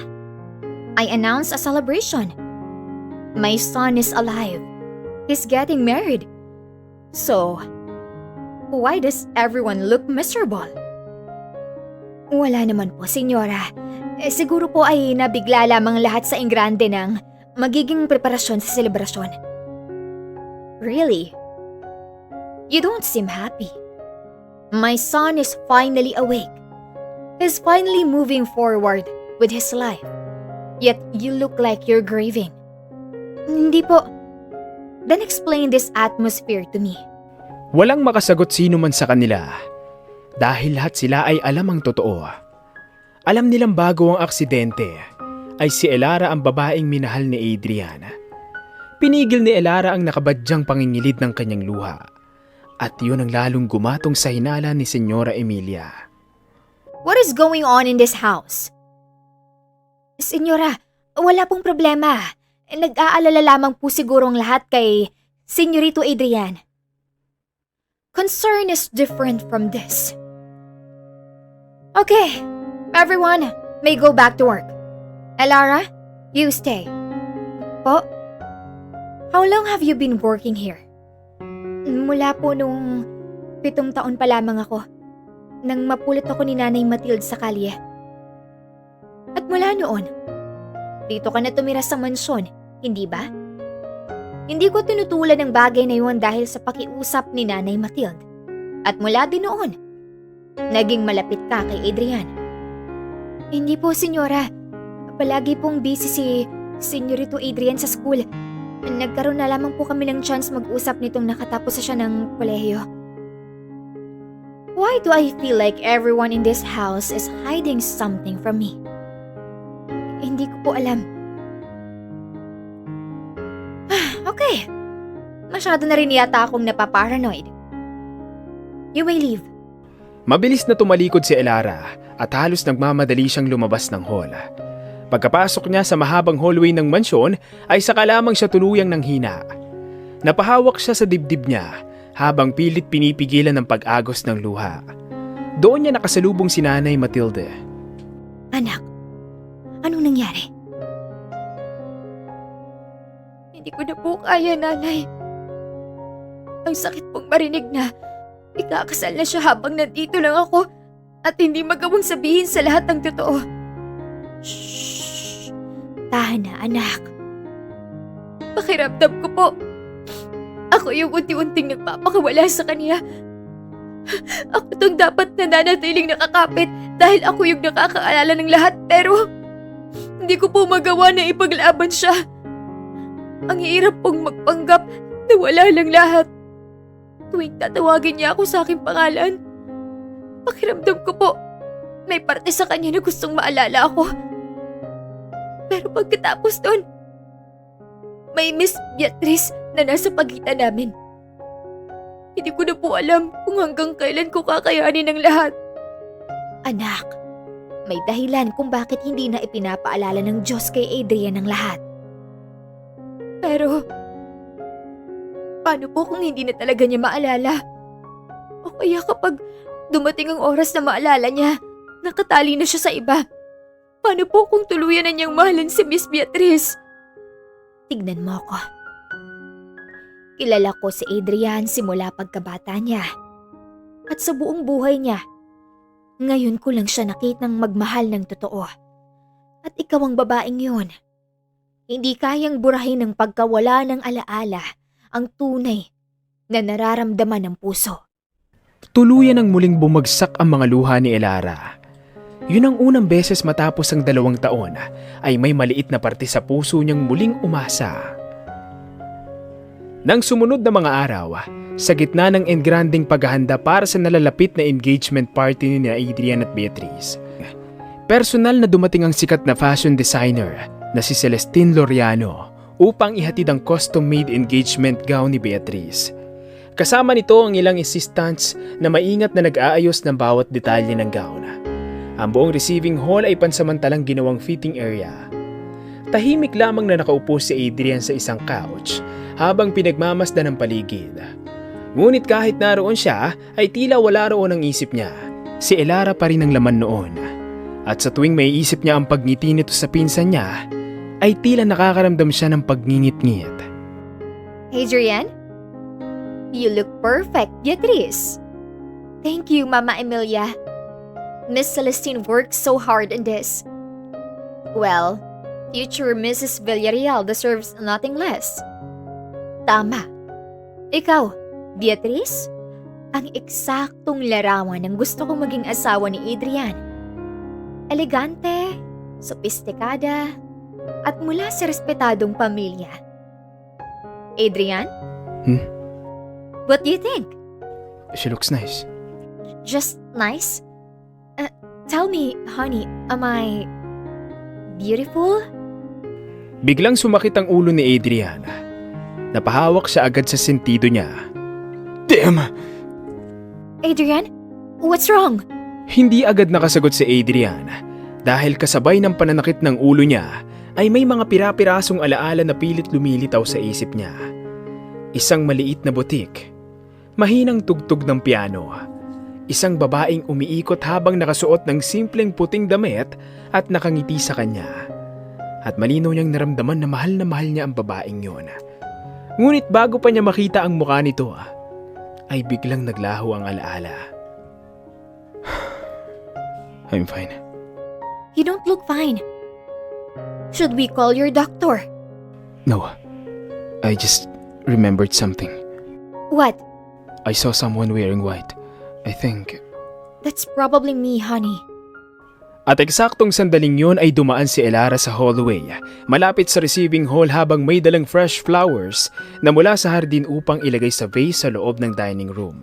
I announced a celebration. My son is alive. He's getting married. So, why does everyone look miserable? Wala naman po, senyora. Siguro po ay nabigla lamang lahat sa enggrande ng magiging preparasyon sa selebrasyon. Really? You don't seem happy. My son is finally awake. He's finally moving forward with his life. Yet you look like you're grieving. Hindi po. Then explain this atmosphere to me. Walang makasagot sino man sa kanila. Dahil lahat sila ay alam ang totoo. Alam nilang bago ang aksidente ay si Elara ang babaeng minahal ni Adrian. Pinigil ni Elara ang nakabadyang pangingilid ng kanyang luha. At yun ang lalong gumatong sa hinala ni Senyora Emilia. What is going on in this house? Senyora, wala pong problema. Nag-aalala lamang po sigurong lahat kay Senyorito Adrian. Concern is different from this. Okay, everyone may go back to work. Elara, you stay. Po? How long have you been working here? Mula po nung 7 taon pa lamang ako. Nang mapulot ako ni Nanay Matilde sa kalye. At mula noon, dito ka na tumira sa mansyon, hindi ba? Hindi ko tinutulan ng bagay na yun dahil sa pakiusap ni Nanay Matilde. At mula din noon, naging malapit ka kay Adrian. Hindi po, senyora. Palagi pong busy si Senyorito Adrian sa school. Nagkaroon na lamang po kami ng chance mag-usap nitong nakatapos na siya ng kolehiyo. Why do I feel like everyone in this house is hiding something from me? Hindi ko po alam. Okay. Masyado na rin yata akong napaparanoid. You may leave. Mabilis na tumalikod si Elara at halos nagmamadali siyang lumabas ng hall. Pagkapasok niya sa mahabang hallway ng mansyon ay saka lamang siya tuluyang nanghina. Napahawak siya sa dibdib niya habang pilit pinipigilan ng pag-agos ng luha. Doon niya nakasalubong si Nanay Matilde. Anak, anong nangyari? Hindi ko na po kaya, Nanay. Ang sakit pong marinig na ikakasal na siya habang nandito lang ako at hindi magawang sabihin sa lahat ng totoo. Shhh! Tahan na, anak. Pakiramdam ko po. Ako yung unti-unting nagpapakawala sa kanya. Ako tong dapat nananatiling nakakapit dahil ako yung nakakaalala ng lahat pero hindi ko po magawa na ipaglaban siya. Ang hirap pong magpanggap na wala lang lahat. Tuwing tatawagin niya ako sa aking pangalan, pakiramdam ko po may parte sa kanya na gustong maalala ako. Pero pagkatapos nun, may Miss Beatrice na nasa pagitan namin. Hindi ko na po alam kung hanggang kailan ko kakayanin ang lahat. Anak, may dahilan kung bakit hindi na ipinapaalala ng Diyos kay Adrian ang lahat. Pero, paano po kung hindi na talaga niya maalala? O kaya kapag dumating ang oras na maalala niya, nakatali na siya sa iba. Paano po kung tuluyan na niyang mahalin si Miss Beatrice? Tignan mo ako. Kilala ko si Adrian simula pagkabata niya. At sa buong buhay niya, ngayon ko lang siya nakitang magmahal ng totoo. At ikaw ang babaeng yun. Hindi kayang burahin ng pagkawala ng alaala ang tunay na nararamdaman ng puso. Tuluyan ang muling bumagsak ang mga luha ni Elara. Yun ang unang beses matapos ang 2 taon ay may maliit na parte sa puso niyang muling umasa. Nang sumunod na mga araw, sa gitna ng engranding paghahanda para sa nalalapit na engagement party ni Adrian at Beatrice, personal na dumating ang sikat na fashion designer na si Celestine Loriano upang ihatid ang custom-made engagement gown ni Beatrice. Kasama nito ang ilang assistants na maingat na nag-aayos ng bawat detalye ng gown. Ang buong receiving hall ay pansamantalang ginawang fitting area. Tahimik lamang na nakaupo si Adrian sa isang couch habang pinagmamasdan ng paligid. Ngunit kahit naroon siya ay tila wala roon ang isip niya. Si Elara pa rin ang laman noon. At sa tuwing may isip niya ang pagngiti nito sa pinsan niya, ay tila nakakaramdam siya ng pagngingit-ngit. Adrian? You look perfect, Beatrice. Thank you, Mama Emilia. Miss Celestine worked so hard on this. Well, future Mrs. Villarreal deserves nothing less. Tama. Ikaw, Beatrice, ang eksaktong larawan ng gusto kong maging asawa ni Adrian. Elegante, sopistikada, at mula sa respetadong pamilya. Adrian? What do you think? She looks nice. Just nice? Tell me, honey, am I beautiful? Biglang sumakit ang ulo ni Adrian. Napahawak siya agad sa sentido niya. Damn! Adrian, what's wrong? Hindi agad nakasagot si Adrian dahil kasabay ng pananakit ng ulo niya ay may mga pira-pirasong alaala na pilit lumilitaw sa isip niya. Isang maliit na butik, mahinang tugtog ng piano, isang babaeng umiikot habang nakasuot ng simpleng puting damit at nakangiti sa kanya. At malinaw niyang naramdaman na mahal niya ang babaeng yun. Ngunit bago pa niya makita ang mukha nito, ay biglang naglaho ang alaala. I'm fine. You don't look fine. Should we call your doctor? No, I just remembered something. What? I saw someone wearing white. I think... That's probably me, honey. At eksaktong sandaling yon ay dumaan si Elara sa hallway, malapit sa receiving hall habang may dalang fresh flowers na mula sa hardin upang ilagay sa vase sa loob ng dining room.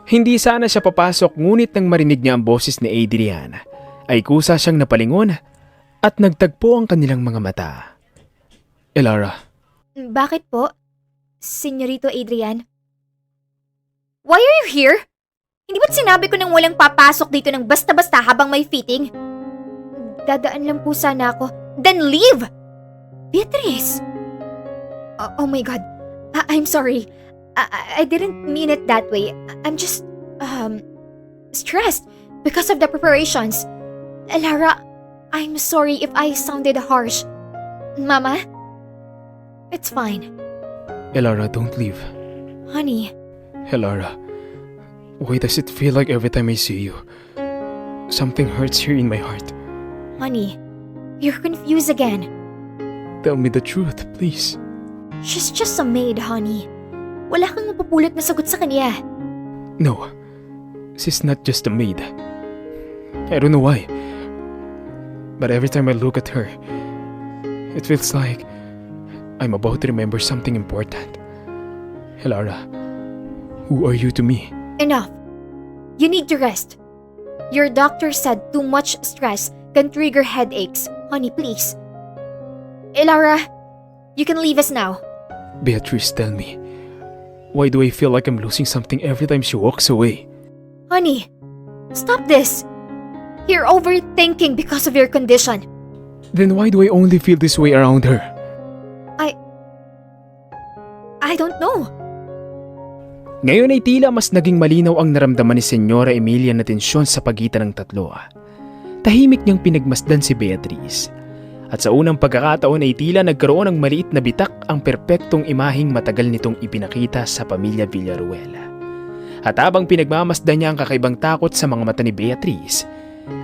Hindi sana siya papasok ngunit nang marinig niya ang boses ni Adrian, ay kusa siyang napalingon at nagtagpo ang kanilang mga mata. Elara. Bakit po, Senyorito Adrian? Why are you here? Hindi ba't sinabi ko nang walang papasok dito ng basta-basta habang may fitting? Dadaan lang po sana ako. Then leave! Beatrice! Oh my God. I'm sorry. I didn't mean it that way. I'm just, stressed because of the preparations. Lara, I'm sorry if I sounded harsh. Mama? It's fine. Elara, don't leave. Honey. Elara, why does it feel like every time I see you, something hurts here in my heart? Honey, you're confused again. Tell me the truth, please. She's just a maid, honey. Wala kang mapupulot na sagot sa kanya. No, she's not just a maid. I don't know why, but every time I look at her, it feels like I'm about to remember something important. Elara, who are you to me? Enough. You need to rest. Your doctor said too much stress can trigger headaches. Honey, please. Elara, you can leave us now. Beatrice, tell me, why do I feel like I'm losing something every time she walks away? Honey, stop this. You're overthinking because of your condition. Then why do I only feel this way around her? I don't know. Ngayon ay tila mas naging malinaw ang naramdaman ni Senyora Emilia na tensyon sa pagitan ng tatlo. Tahimik niyang pinagmasdan si Beatrice. At sa unang pagkakataon ay tila nagkaroon ng maliit na bitak ang perpektong imaheng matagal nitong ipinakita sa pamilya Villaruel. At habang pinagmamasdan niya ang kakaibang takot sa mga mata ni Beatrice,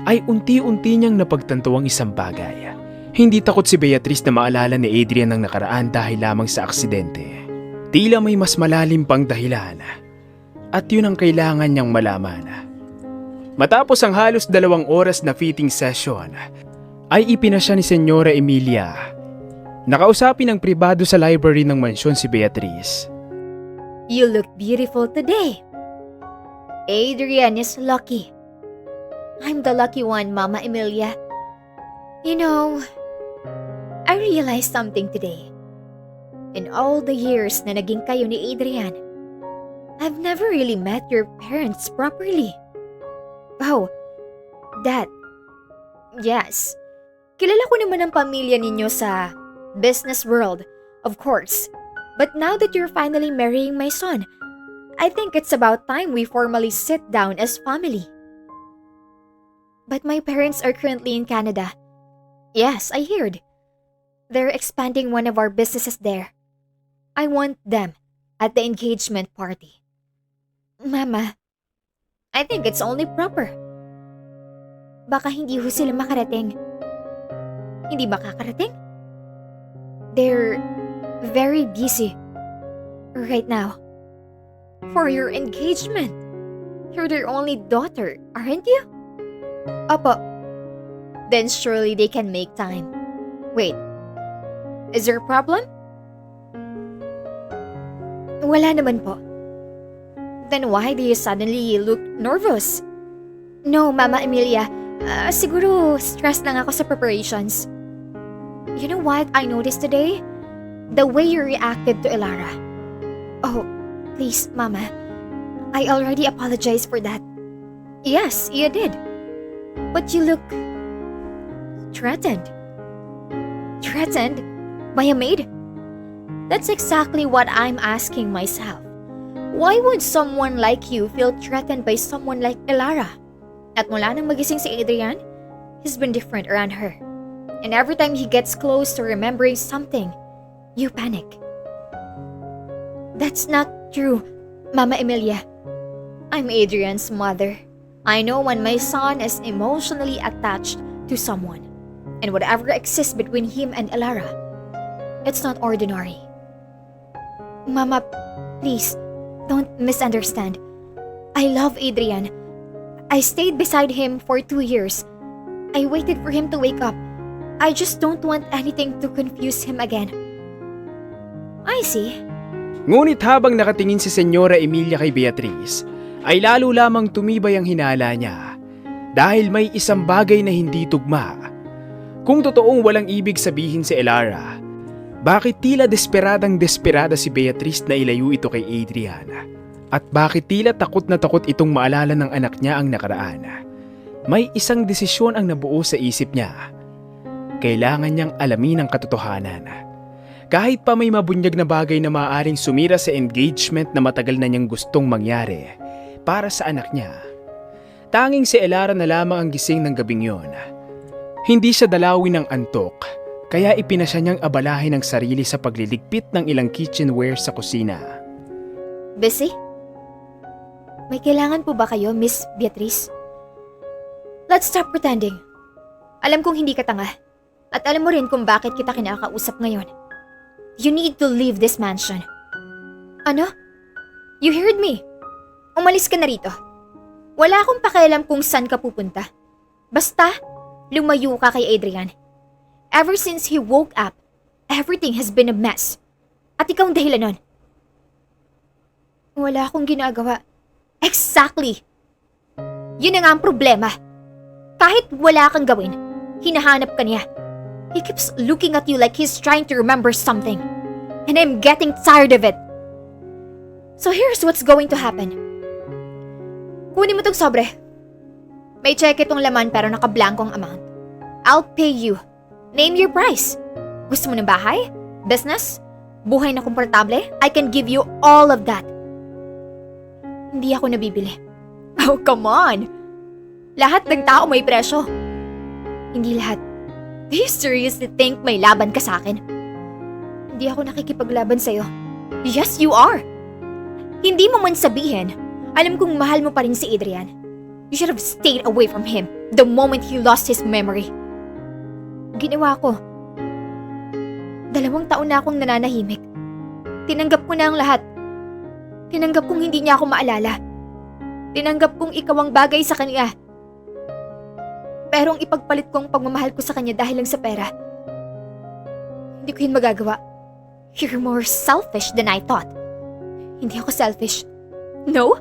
ay unti-unti niyang napagtanto ang isang bagay. Hindi takot si Beatrice na maalala ni Adrian ang nakaraan dahil lamang sa aksidente. Tila may mas malalim pang dahilan. At yun ang kailangan niyang malaman. Matapos ang halos 2 oras na fitting session, ay ipinasya ni Senyora Emilia. Nakausapin ng pribado sa library ng mansyon si Beatrice. You look beautiful today. Adrian is lucky. I'm the lucky one, Mama Emilia. You know, I realized something today. In all the years na naging kayo ni Adrian, I've never really met your parents properly. Oh, that. Yes. Kilala ko naman ang pamilya ninyo sa business world, of course. But now that you're finally marrying my son, I think it's about time we formally sit down as family. But my parents are currently in Canada. Yes, I heard. They're expanding one of our businesses there. I want them at the engagement party. Mama, I think it's only proper. baka hindi ho sila makarating. Hindi makakarating? They're very busy right now. For your engagement. You're their only daughter, aren't you? Opo. Then surely they can make time. Wait. Is there a problem? Wala naman po. Then why do you suddenly look nervous? No, Mama Emilia. Siguro stressed lang ako sa preparations. You know what I noticed today? The way you reacted to Elara. Oh, please, Mama. I already apologized for that. Yes, you did. But you look threatened. Threatened? By a maid? That's exactly what I'm asking myself. Why would someone like you feel threatened by someone like Elara? At mula nang magising si Adrian, he's been different around her. And every time he gets close to remembering something, you panic. That's not true, Mama Emilia. I'm Adrian's mother. I know when my son is emotionally attached to someone. And whatever exists between him and Elara, it's not ordinary. Mama, please, don't misunderstand. I love Adrian. I stayed beside him for 2 years. I waited for him to wake up. I just don't want anything to confuse him again. I see. Ngunit habang nakatingin si Senyora Emilia kay Beatriz, ay lalo lamang tumibay ang hinala niya dahil may isang bagay na hindi tugma. Kung totoong walang ibig sabihin si Elara, bakit tila desperada si Beatriz na ilayo ito kay Adrian? At bakit tila takot na takot itong maalala ng anak niya ang nakaraan? May isang desisyon ang nabuo sa isip niya. Kailangan niyang alamin ang katotohanan. Kahit pa may mabunyag na bagay na maaaring sumira sa engagement na matagal na niyang gustong mangyari para sa anak niya. Tanging si Elara na lamang ang gising ng gabing yon. Hindi siya dalawin ng antok, kaya ipinasya niyang abalahin ang sarili sa pagliligpit ng ilang kitchenware sa kusina. Busy? May kailangan po ba kayo, Miss Beatriz? Let's stop pretending. Alam kong hindi ka tanga. At alam mo rin kung bakit kita kinakausap ngayon. You need to leave this mansion. Ano? You heard me. Umalis ka na rito. Wala akong pakialam kung saan ka pupunta. Basta, lumayo ka kay Adrian. Ever since he woke up, everything has been a mess. At ikaw ang dahilan nun. Wala akong ginagawa. Exactly. Yun na nga ang problema. Kahit wala kang gawin, hinahanap ka niya. He keeps looking at you like he's trying to remember something. And I'm getting tired of it. So here's what's going to happen. Kunin mo tong sobre. May cheque itong laman pero naka-blankong amount. I'll pay you. Name your price. Gusto mo ng bahay? Business? Buhay na komportable? I can give you all of that. Hindi ako nabibili. Oh, come on! Lahat ng tao may presyo. Hindi lahat. Do you seriously think may laban ka sa akin? Hindi ako nakikipaglaban sa'yo. Yes, you are! Hindi mo man sabihin, alam kong mahal mo pa rin si Adrian. You should have stayed away from him the moment he lost his memory. Ginawa ko. 2 taon na akong nananahimik. Tinanggap ko na ang lahat. Tinanggap kong hindi niya ako maalala. Tinanggap kong ikaw ang bagay sa kanya. Pero ang ipagpalit ko ang pagmamahal ko sa kanya dahil lang sa pera. Hindi ko yun magagawa. You're more selfish than I thought. Hindi ako selfish. No?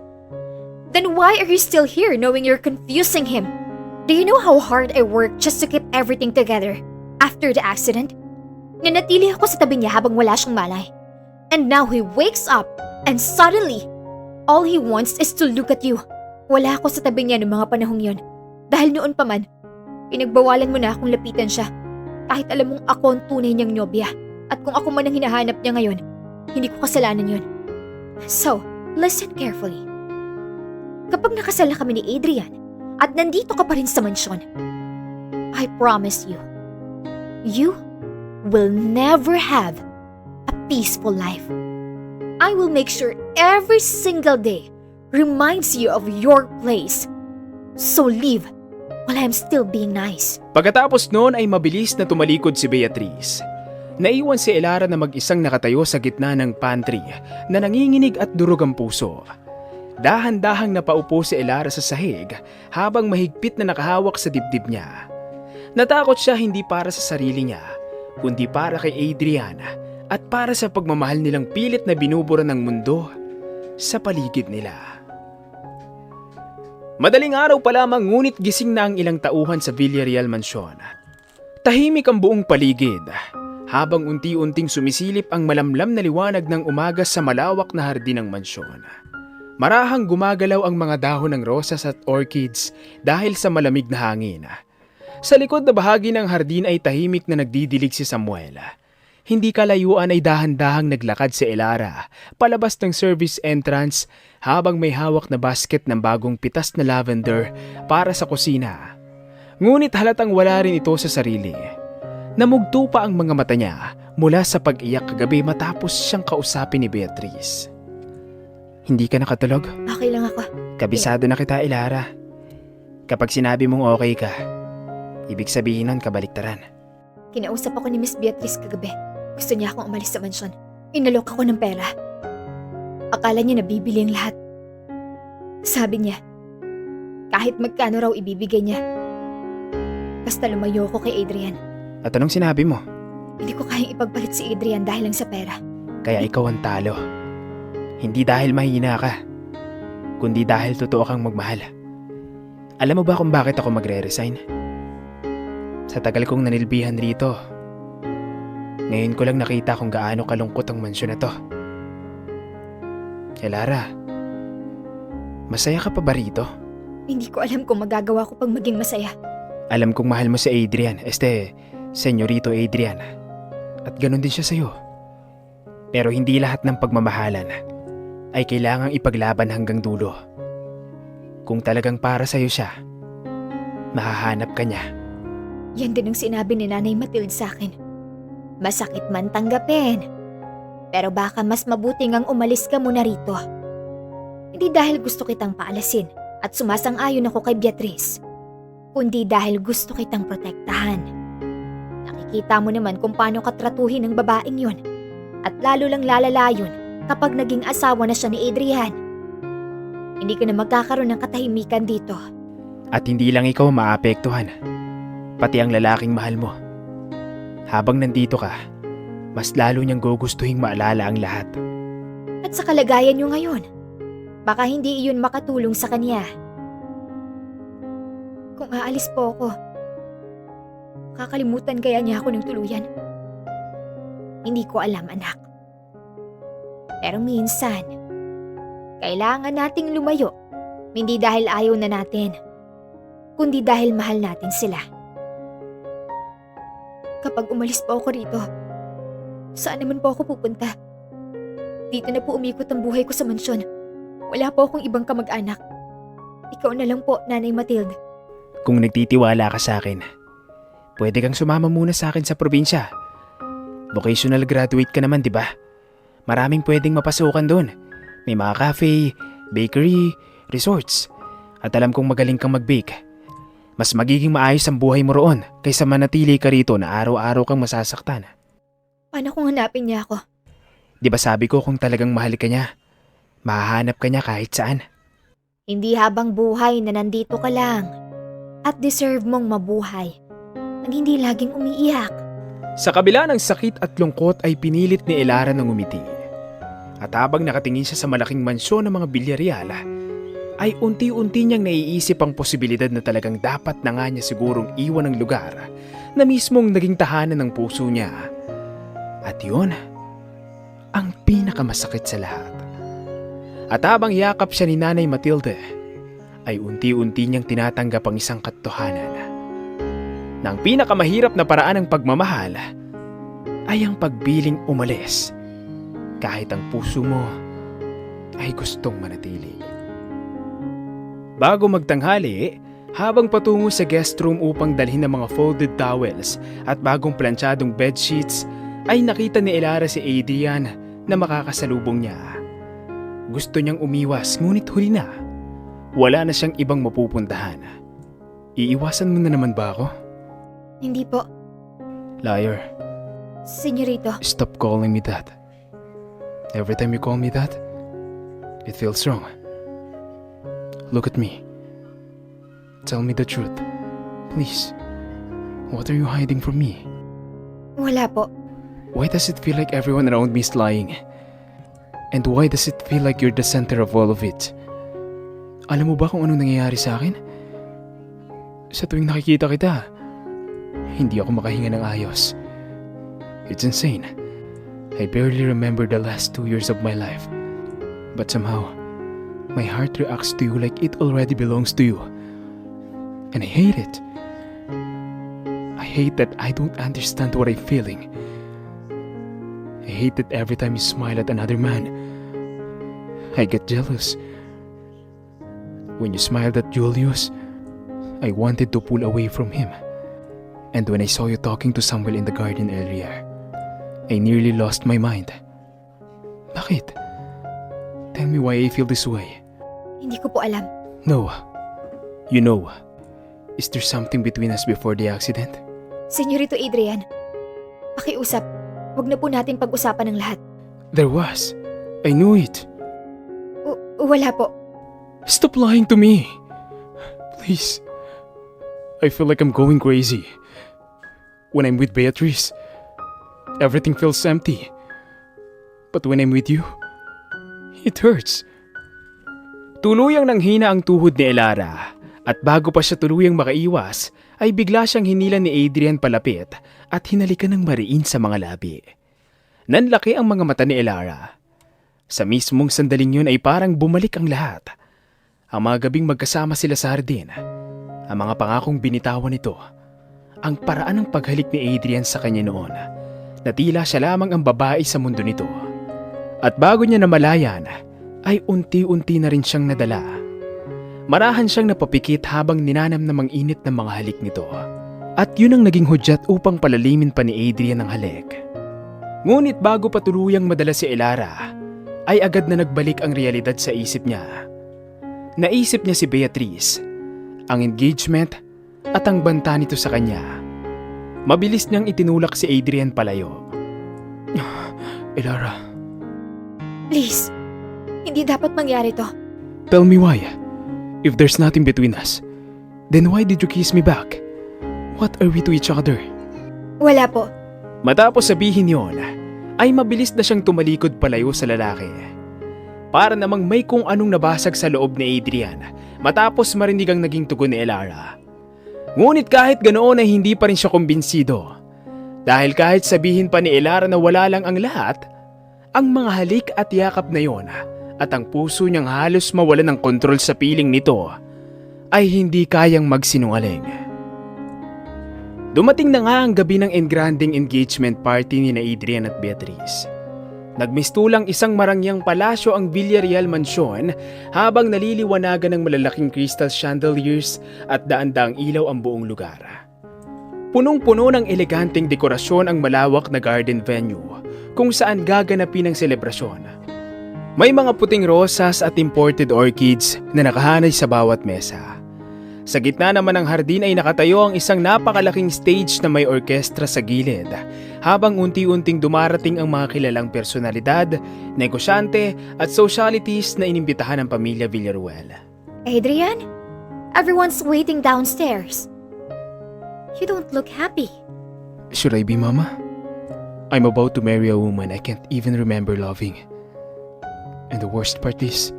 Then why are you still here knowing you're confusing him? Do you know how hard I worked just to keep everything together after the accident? Nanatili ako sa tabi niya habang wala siyang malay. And now he wakes up and suddenly, all he wants is to look at you. Wala ako sa tabi niya noong mga panahong yon. Dahil noon pa man, pinagbawalan mo na akong lapitan siya. Kahit alam mong ako ang tunay niyang nobya. At kung ako man ang hinahanap niya ngayon, hindi ko kasalanan yun. So, listen carefully. Kapag nakasal na kami ni Adrian, at nandito ka pa rin sa mansyon, I promise you, you will never have a peaceful life. I will make sure every single day reminds you of your place. So leave Well, I'm still being nice. Pagkatapos noon ay mabilis na tumalikod si Beatrice. Naiwan si Elara na mag-isang nakatayo sa gitna ng pantry na nanginginig at durog ang puso. Dahan-dahang napaupo si Elara sa sahig habang mahigpit na nakahawak sa dibdib niya. Natakot siya hindi para sa sarili niya, kundi para kay Adrian at para sa pagmamahal nilang pilit na binubura ng mundo sa paligid nila. Madaling araw pa lamang ngunit gising na ang ilang tauhan sa Villarreal Mansion. Tahimik ang buong paligid habang unti-unting sumisilip ang malamlam na liwanag ng umaga sa malawak na hardin ng mansyon. Marahang gumagalaw ang mga dahon ng rosas at orchids dahil sa malamig na hangin. Sa likod na bahagi ng hardin ay tahimik na nagdidilig si Samuel. Hindi kalayuan ay dahan-dahang naglakad si Elara palabas ng service entrance habang may hawak na basket ng bagong pitas na lavender para sa kusina. Ngunit halatang wala rin ito sa sarili. Namugto pa ang mga mata niya mula sa pag-iyak kagabi matapos siyang kausapin ni Beatrice. Hindi ka nakatulog? Okay lang ako. Kabisado na kita, Elara. Kapag sinabi mong okay ka, ibig sabihin nun kabaliktaran. Kinausap ako ni Miss Beatrice kagabi. Gusto niya akong umalis sa mansyon. Inalok ako ng pera. Akala niya nabibili ang lahat. Sabi niya, kahit magkano raw ibibigay niya. Basta lumayo ako kay Adrian. At anong sinabi mo? Hindi ko kayang ipagpalit si Adrian dahil lang sa pera. Kaya ikaw ang talo. Hindi dahil mahina ka, kundi dahil totoo kang magmahal. Alam mo ba kung bakit ako magre-resign? Sa tagal kong nanilbihan rito, ngayon ko lang nakita kung gaano kalungkot ang mansyon na to. Elara, masaya ka pa ba rito? Hindi ko alam kung magagawa ko pang maging masaya. Alam kong mahal mo si Adrian, Senyorito Adrian. At ganun din siya sa'yo. Pero hindi lahat ng pagmamahalan ay kailangang ipaglaban hanggang dulo. Kung talagang para sa'yo siya, mahahanap ka niya. Yan din ang sinabi ni Nanay Matilde sa akin. Masakit man tanggapin. Pero baka mas mabuti ngang umalis ka muna rito. Hindi dahil gusto kitang paalasin at sumasang-ayon ako kay Beatrice, kundi dahil gusto kitang protektahan. Nakikita mo naman kung paano ka tratuhin ng babaeng yon. At lalo lang lalala yun kapag naging asawa na siya ni Adrian. Hindi ka na magkakaroon ng katahimikan dito. At hindi lang ikaw maapektuhan, pati ang lalaking mahal mo. Habang nandito ka, mas lalo niyang gugustuhin maalala ang lahat. At sa kalagayan niyo ngayon, baka hindi iyon makatulong sa kanya. Kung aalis po ako, kakalimutan kaya niya ako ng tuluyan? Hindi ko alam, anak. Pero minsan, kailangan nating lumayo. Hindi dahil ayaw na natin, kundi dahil mahal natin sila. Kapag umalis po ako rito, saan naman po ako pupunta? Dito na po umikot ang buhay ko sa mansyon. Wala po akong ibang kamag-anak. Ikaw na lang po, Nanay Matilde. Kung nagtitiwala ka sa akin, pwede kang sumama muna sa akin sa probinsya. Vocational graduate ka naman, di ba? Maraming pwedeng mapasukan doon. May mga cafe, bakery, resorts. At alam kong magaling kang mag-bake. Mas magiging maayos ang buhay mo roon kaysa manatili ka rito na araw-araw kang masasaktan. Paano kung hanapin niya ako? Di ba sabi ko kung talagang mahal ka niya, mahahanap ka niya kahit saan? Hindi habang buhay na nandito ka lang. At deserve mong mabuhay. Ang hindi laging umiiyak. Sa kabila ng sakit at lungkot ay pinilit ni Elara ng umiti. At habang nakatingin siya sa malaking mansyon ng mga Villarreal, ay unti-unti niyang naiisip ang posibilidad na talagang dapat na nga niya sigurong iwan ang lugar na mismong naging tahanan ng puso niya. At yun, ang pinakamasakit sa lahat. At habang yakap siya ni Nanay Matilde, ay unti-unti niyang tinatanggap ang isang katotohanan. Na ang pinakamahirap na paraan ng pagmamahal ay ang pagbiling umalis kahit ang puso mo ay gustong manatili. Bago magtanghali, habang patungo sa guest room upang dalhin ang mga folded towels at bagong planchadong bedsheets, ay nakita ni Elara si Adrian na makakasalubong niya. Gusto niyang umiwas ngunit huli na. Wala na siyang ibang mapupuntahan. Iiwasan mo na naman ba ako? Hindi po. Liar. Senyorito, Stop calling me that. Every time you call me that, it feels wrong. Look at me. Tell me the truth. Please. What are you hiding from me? wala po. Why does it feel like everyone around me is lying? And why does it feel like you're the center of all of it? Alam mo ba kung anong nangyayari sa akin? Sa tuwing nakikita kita, hindi ako makahinga ng ayos. It's insane. I barely remember the last 2 years of my life. But somehow, my heart reacts to you like it already belongs to you. And I hate it. I hate that I don't understand what I'm feeling. I hate that every time you smile at another man, I get jealous. When you smiled at Julius, I wanted to pull away from him. And when I saw you talking to Samuel in the garden earlier, I nearly lost my mind. Bakit? Tell me why I feel this way. Hindi ko po alam. No. You know. Is there something between us before the accident? Senyorito Adrian, pakiusap. Huwag na po natin pag-usapan ng lahat. There was. I knew it. Wala po. Stop lying to me. Please. I feel like I'm going crazy. When I'm with Beatrice, everything feels empty. But when I'm with you, it hurts. Tuluyang nanghina ang tuhod ni Elara at bago pa siya tuluyang makaiwas, ay bigla siyang hinilan ni Adrian palapit at hinalikan ng mariin sa mga labi. Nanlaki ang mga mata ni Elara. Sa mismong sandaling yun ay parang bumalik ang lahat. Ang mga gabing magkasama sila sa hardin, ang mga pangakong binitawan nito, ang paraan ng paghalik ni Adrian sa kanya noon, na tila siya lamang ang babae sa mundo nito. At bago niya namalayan, ay unti-unti na rin siyang nadala. Marahan siyang napapikit habang ninanamnamang init ng mga halik nito. At yun ang naging hudyat upang palalimin pa ni Adrian ang halik. Ngunit bago pa tuluyang madala si Elara, ay agad na nagbalik ang realidad sa isip niya. Naisip niya si Beatrice, ang engagement at ang banta nito sa kanya. Mabilis niyang itinulak si Adrian palayo. Elara. Please, hindi dapat mangyari to. Tell me why. If there's nothing between us, then why did you kiss me back? What are we to each other? Wala po. Matapos sabihin yon, ay mabilis na siyang tumalikod palayo sa lalaki. Para namang may kung anong nabasag sa loob ni Adrian matapos marinig ang naging tugon ni Elara. Ngunit kahit ganoon ay hindi pa rin siya kumbinsido. Dahil kahit sabihin pa ni Elara na wala lang ang lahat, ang mga halik at yakap na yon at ang puso niyang halos mawalan ng kontrol sa piling nito ay hindi kayang magsinungaling. Dumating na nga ang gabi ng engranding engagement party ni na Adrian at Beatrice. Nagmistulang isang marangyang palasyo ang Villarreal Mansion habang naliliwanagan ng malalaking crystal chandeliers at daan-daang ilaw ang buong lugar. Punong-puno ng eleganteng dekorasyon ang malawak na garden venue kung saan gaganapin ang selebrasyon. May mga puting rosas at imported orchids na nakahanay sa bawat mesa. Sa gitna naman ng hardin ay nakatayo ang isang napakalaking stage na may orkestra sa gilid habang unti-unting dumarating ang mga kilalang personalidad, negosyante at socialities na inimbitahan ng pamilya Villarruel. Adrian, everyone's waiting downstairs. You don't look happy. Should I be, Mama? I'm about to marry a woman I can't even remember loving. And the worst part is,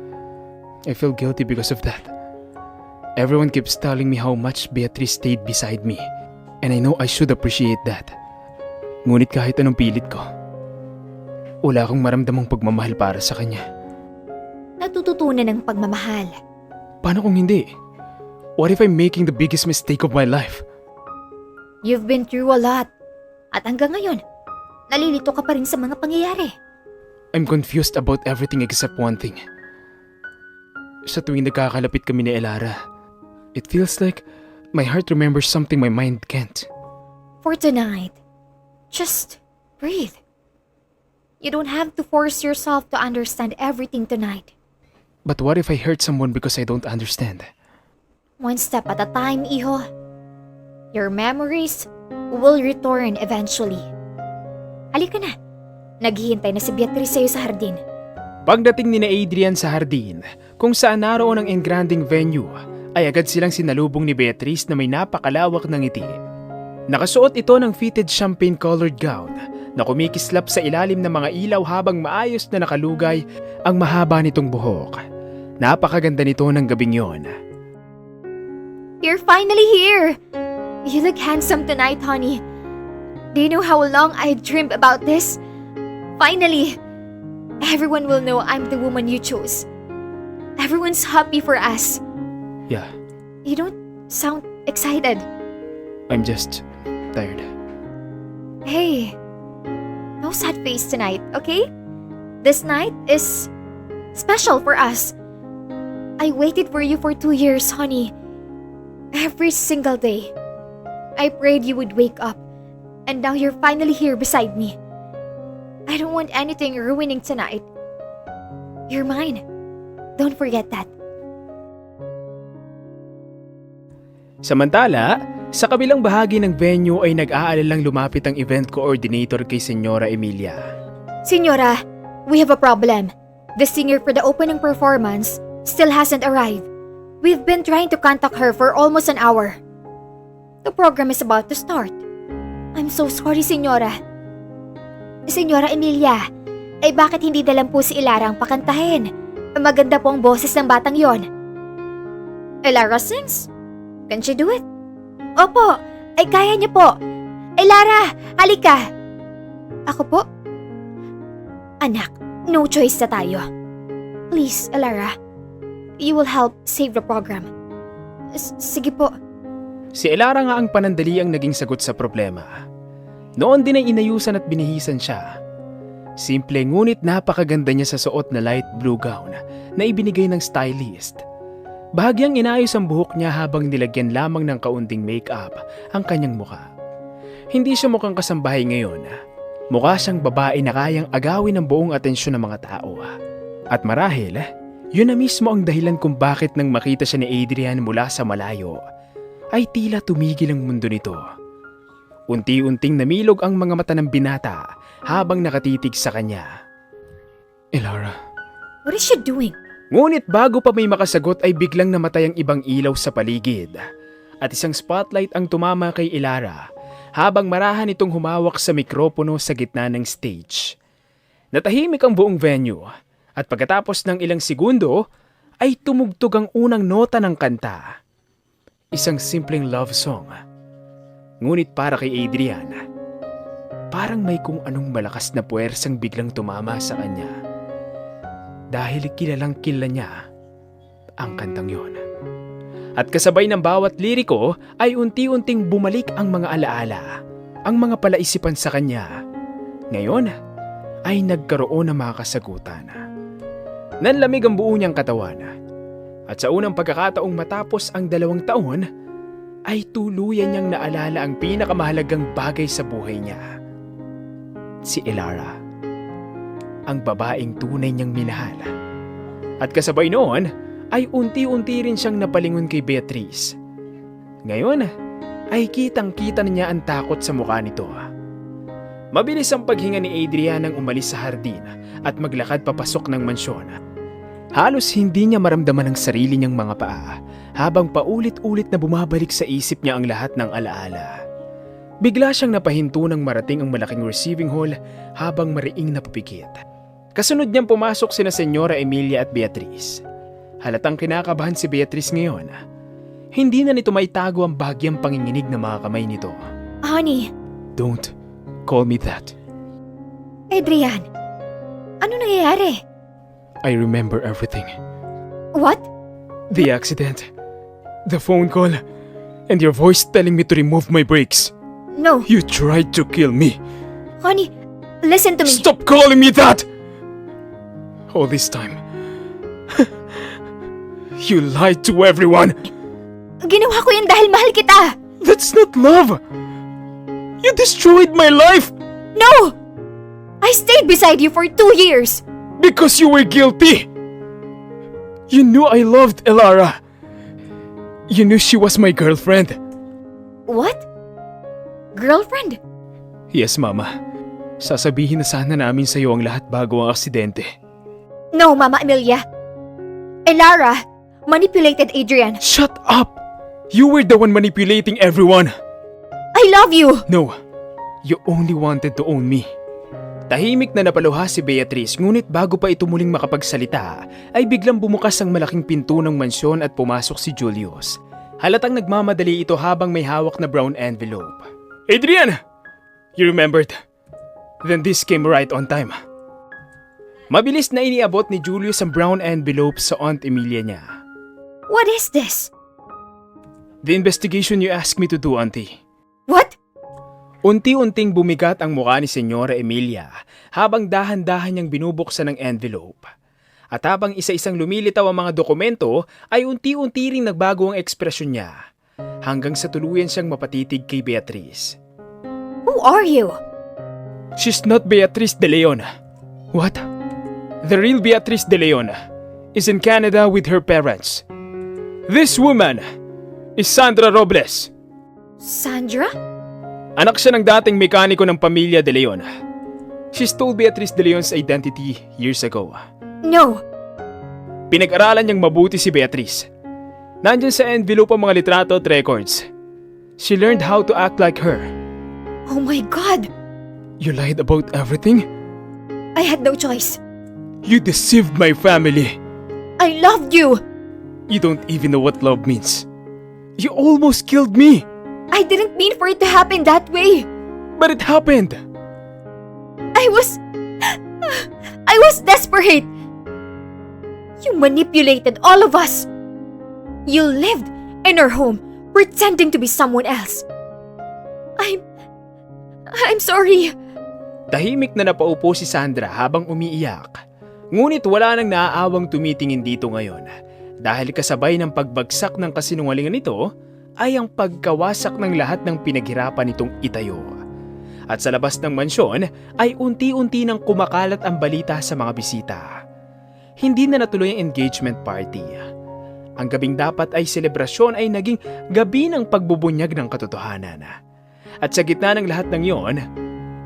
I feel guilty because of that. Everyone keeps telling me how much Beatrice stayed beside me, and I know I should appreciate that. Ngunit kahit anong pilit ko, wala akong maramdamang pagmamahal para sa kanya. Natututunan ng pagmamahal. Paano kung hindi? What if I'm making the biggest mistake of my life? You've been through a lot. At hanggang ngayon, nalilito ka pa rin sa mga pangyayari. I'm confused about everything except one thing. Sa tuwing nagkakalapit kami ni Elara, it feels like my heart remembers something my mind can't. For tonight, just breathe. You don't have to force yourself to understand everything tonight. But what if I hurt someone because I don't understand? One step at a time, iho. Your memories will return eventually. Halika na. Naghihintay na si Beatrice sa'yo sa hardin. Pagdating ni na Adrian sa hardin, kung saan naroon ang engranding venue, ay agad silang sinalubong ni Beatrice na may napakalawak ng ngiti. Nakasuot ito ng fitted champagne-colored gown na kumikislap sa ilalim ng mga ilaw habang maayos na nakalugay ang mahaba nitong buhok. Napakaganda nito ng gabing yon. You're finally here! You look handsome tonight, honey. Do you know how long I dreamed about this? Finally! Everyone will know I'm the woman you chose. Everyone's happy for us. Yeah, You don't sound excited. I'm just tired. Hey, no sad face tonight, okay? This night is special for us. I waited for you for 2 years, honey. Every single day. I prayed you would wake up, and now you're finally here beside me. I don't want anything ruining tonight. You're mine. Don't forget that. Samantala, sa kabilang bahagi ng venue ay nag-aalalang lumapit ang event coordinator kay Senyora Emilia. Señora, we have a problem. The singer for the opening performance still hasn't arrived. We've been trying to contact her for almost an hour. The program is about to start. I'm so sorry, Señora. Señora Emilia, ay bakit hindi dalang po si Ilara ang pakantahin? Maganda po ang boses ng batang yon. Ilara sings? Can she do it? Opo, ay kaya niya po. Ilara, halika. Ako po? Anak, no choice na tayo. Please, Ilara. You will help save the program. Sige po. Si Elara nga ang panandali ang naging sagot sa problema. Noon din ay inayusan at binihisan siya. Simple ngunit napakaganda niya sa suot na light blue gown na ibinigay ng stylist. Bahagyang inayos ang buhok niya habang nilagyan lamang ng kaunting make-up ang kanyang muka. Hindi siya mukhang kasambahay ngayon. Mukha siyang babae na kayang agawin ang buong atensyon ng mga tao. At marahil, yun na mismo ang dahilan kung bakit nang makita siya ni Adrian mula sa malayo, ay tila tumigil ang mundo nito. Unti-unting namilog ang mga mata ng binata habang nakatitig sa kanya. Elara. What is she doing? Ngunit bago pa may makasagot ay biglang namatay ang ibang ilaw sa paligid at isang spotlight ang tumama kay Elara habang marahan itong humawak sa mikropono sa gitna ng stage. Natahimik ang buong venue at pagkatapos ng ilang segundo ay tumugtog ang unang nota ng kanta. Isang simpleng love song. Ngunit para kay Adrian, parang may kung anong malakas na puwersang biglang tumama sa kanya. Dahil kilalang kilala niya ang kantang yon. At kasabay ng bawat liriko ay unti-unting bumalik ang mga alaala, ang mga palaisipan sa kanya. Ngayon ay nagkaroon ng mga kasagutan. Nanlamig ang buo niyang katawan. At sa unang pagkakataong matapos ang 2 taon, ay tuluyan niyang naalala ang pinakamahalagang bagay sa buhay niya. Si Elara, ang babaeng tunay niyang minahal. At kasabay noon, ay unti-unti rin siyang napalingon kay Beatrice. Ngayon, ay kitang-kita na niya ang takot sa mukha nito. Mabilis ang paghinga ni Adrian nang umalis sa hardin at maglakad papasok ng mansyon. Halos hindi niya maramdaman ang sarili niyang mga paa habang paulit-ulit na bumabalik sa isip niya ang lahat ng alaala. Bigla siyang napahinto nang marating ang malaking receiving hall habang mariing napapikit. Kasunod niyang pumasok sina Senyora Emilia at Beatrice. Halatang kinakabahan si Beatrice ngayon. Hindi na nito maitago ang bahagyang panginginig ng mga kamay nito. Honey. Don't call me that. Adrian, ano nangyayari? I remember everything. What? The accident, the phone call, and your voice telling me to remove my brakes. No. You tried to kill me. Honey, listen to me. Stop calling me that! All this time, you lied to everyone. Ginawa ko yun dahil mahal kita. That's not love. You destroyed my life No! I stayed beside you for 2 years. because you were guilty. You knew I loved Elara. You knew she was my girlfriend. What? Girlfriend? Yes, Mama. Sasabihin na sana namin sa'yo ang lahat bago ang aksidente. No, Mama Emilia. Elara manipulated Adrian. Shut up! You were the one manipulating everyone. I love you! No, you only wanted to own me. Tahimik na napaluha si Beatrice, ngunit bago pa ito muling makapagsalita, ay biglang bumukas ang malaking pinto ng mansyon at pumasok si Julius. Halatang nagmamadali ito habang may hawak na brown envelope. Adrian! You remembered? Then this came right on time. Mabilis na iniabot ni Julius ang brown envelope sa Aunt Emilia niya. What is this? The investigation you asked me to do, Auntie. What? Unti-unting bumigat ang mukha ni Senyora Emilia habang dahan-dahan niyang binubuksan ang envelope. At habang isa-isang lumilitaw ang mga dokumento ay unti-unti ring nagbago ang ekspresyon niya hanggang sa tuluyan siyang mapatitig kay Beatrice. Who are you? She's not Beatrice de Leon. What? The real Beatrice de Leon is in Canada with her parents. This woman is Sandra Robles. Sandra? Anak siya ng dating mekaniko ng pamilya de Leon. She stole Beatrice de Leon's identity years ago. No. Pinag-aralan niyang mabuti si Beatrice. Nandyan sa envelope ang mga litrato at records. She learned how to act like her. Oh my God! You lied about everything? I had no choice. You deceived my family. I loved you! You don't even know what love means. You almost killed me. I didn't mean for it to happen that way. But it happened. I was desperate. You manipulated all of us. You lived in our home pretending to be someone else. I'm sorry. Tahimik na napaupo si Sandra habang umiiyak. Ngunit wala nang naaawang tumitingin dito ngayon dahil kasabay ng pagbagsak ng kasinungalingan nito ay ang pagkawasak ng lahat ng pinaghirapan nitong itayo. At sa labas ng mansyon ay unti-unti nang kumakalat ang balita sa mga bisita. Hindi na natuloy ang engagement party. Ang gabing dapat ay selebrasyon ay naging gabi ng pagbubunyag ng katotohanan. At sa gitna ng lahat ng yon,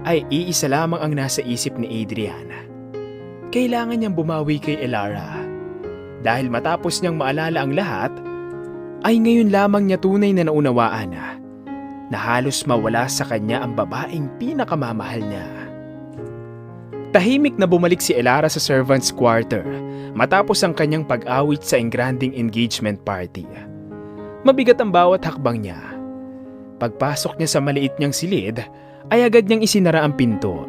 ay iisa lamang ang nasa isip ni Adrian. Kailangan niyang bumawi kay Elara. Dahil matapos niyang maalala ang lahat, ay ngayon lamang niya tunay na naunawaan na halos mawala sa kanya ang babaeng pinakamamahal niya. Tahimik na bumalik si Elara sa servant's quarter matapos ang kanyang pag-awit sa engranding engagement party. Mabigat ang bawat hakbang niya. Pagpasok niya sa maliit niyang silid, ay agad niyang isinara ang pinto.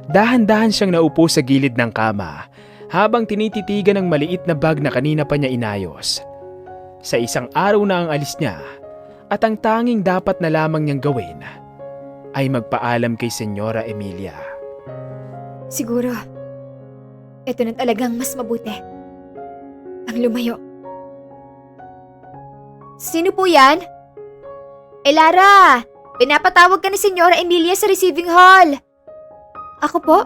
Dahan-dahan siyang naupo sa gilid ng kama habang tinititigan ang maliit na bag na kanina pa niya inayos. Sa isang araw na ang alis niya at ang tanging dapat na lamang niyang gawin ay magpaalam kay Senyora Emilia. Siguro, ito na talagang mas mabuti. Ang lumayo. Sino po yan? Elara! Pinapatawag ka ni Senyora Emilia sa receiving hall. Ako po?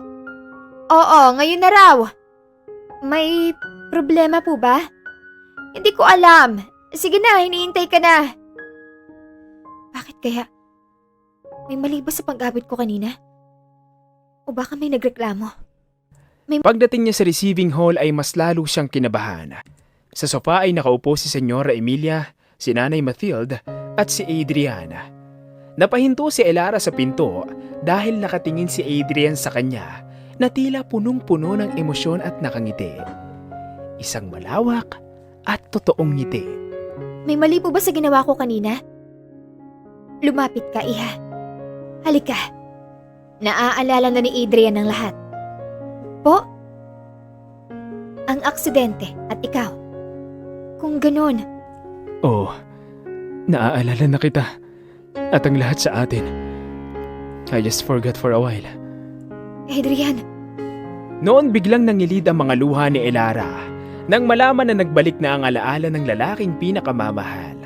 Oo, ngayon na raw. May problema po ba? Hindi ko alam. Sige na, hinihintay ka na. Bakit kaya? May mali ba sa pag-abot ko kanina? O baka may nagreklamo? Pagdating niya sa receiving hall ay mas lalo siyang kinabahan. Sa sofa ay nakaupo si Senyora Emilia, si Nanay Mathilde at si Adrian. Napahinto si Elara sa pinto dahil nakatingin si Adrian sa kanya na tila punong-puno ng emosyon at nakangiti. Isang malawak at totoong ngiti. May mali po ba sa ginawa ko kanina? Lumapit ka, Iha. Halika. Naaalala na ni Adrian ang lahat. Po? Ang aksidente at ikaw. Kung ganun. Oh, naaalala na kita. At ang lahat sa atin. I just forgot for a while. Adrian. Noon biglang nangilid ang mga luha ni Elara nang malaman na nagbalik na ang alaala ng lalaking pinakamamahal.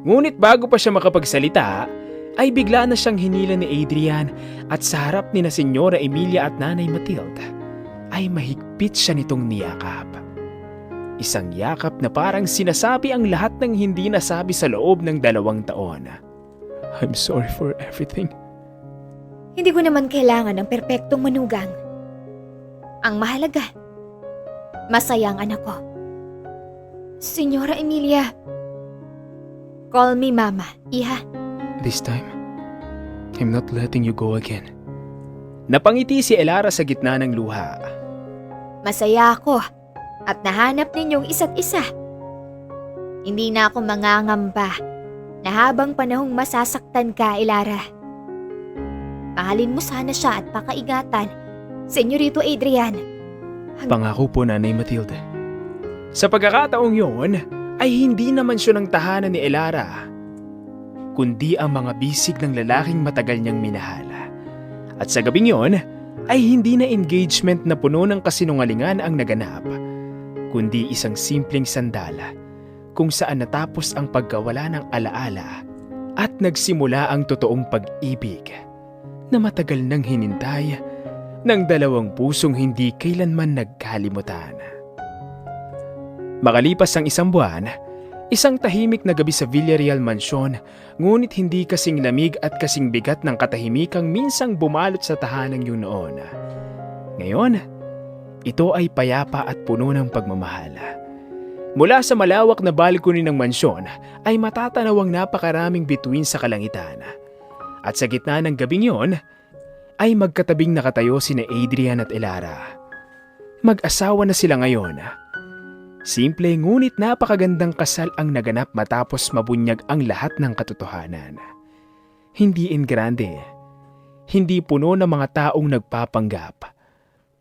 Ngunit bago pa siya makapagsalita, ay bigla na siyang hinila ni Adrian at sa harap ni na Senyora Emilia at Nanay Mathilde ay mahigpit siya nitong niyakap. Isang yakap na parang sinasabi ang lahat ng hindi nasabi sa loob ng 2 taon. I'm sorry for everything. Hindi ko naman kailangan ng perpektong manugang. Ang mahalaga, masaya ang anak ko. Senyora Emilia, call me Mama, Iha. This time, I'm not letting you go again. Napangiti si Elara sa gitna ng luha. Masaya ako at nahanap ninyong isa't isa. Hindi na ako mangangamba na habang panahong masasaktan ka, Elara. Mahalin mo sana siya at pakaingatan, Senyorito Adrian. Pangako po, Nanay Matilde. Sa pagkakataong yon, ay hindi naman siya ng tahanan ni Elara, kundi ang mga bisig ng lalaking matagal niyang minahal. At sa gabing yon, ay hindi na engagement na puno ng kasinungalingan ang naganap, kundi isang simpleng sandala kung saan natapos ang pagkawala ng alaala at nagsimula ang totoong pag-ibig na matagal nang hinintay ng 2 pusong hindi kailanman nagkalimutan. Makalipas ang 1 buwan, isang tahimik na gabi sa Villarreal Mansion, ngunit hindi kasing lamig at kasing bigat ng katahimikang minsang bumalot sa tahanan yung noon. Ngayon, ito ay payapa at puno ng pagmamahal. Mula sa malawak na balcony ng mansyon ay matatanaw ang napakaraming bituin sa kalangitan. At sa gitna ng gabing yon, ay magkatabing nakatayo sina Adrian at Elara. Mag-asawa na sila ngayon. Simple ngunit napakagandang kasal ang naganap matapos mabunyag ang lahat ng katotohanan. Hindi in grande, hindi puno ng mga taong nagpapanggap,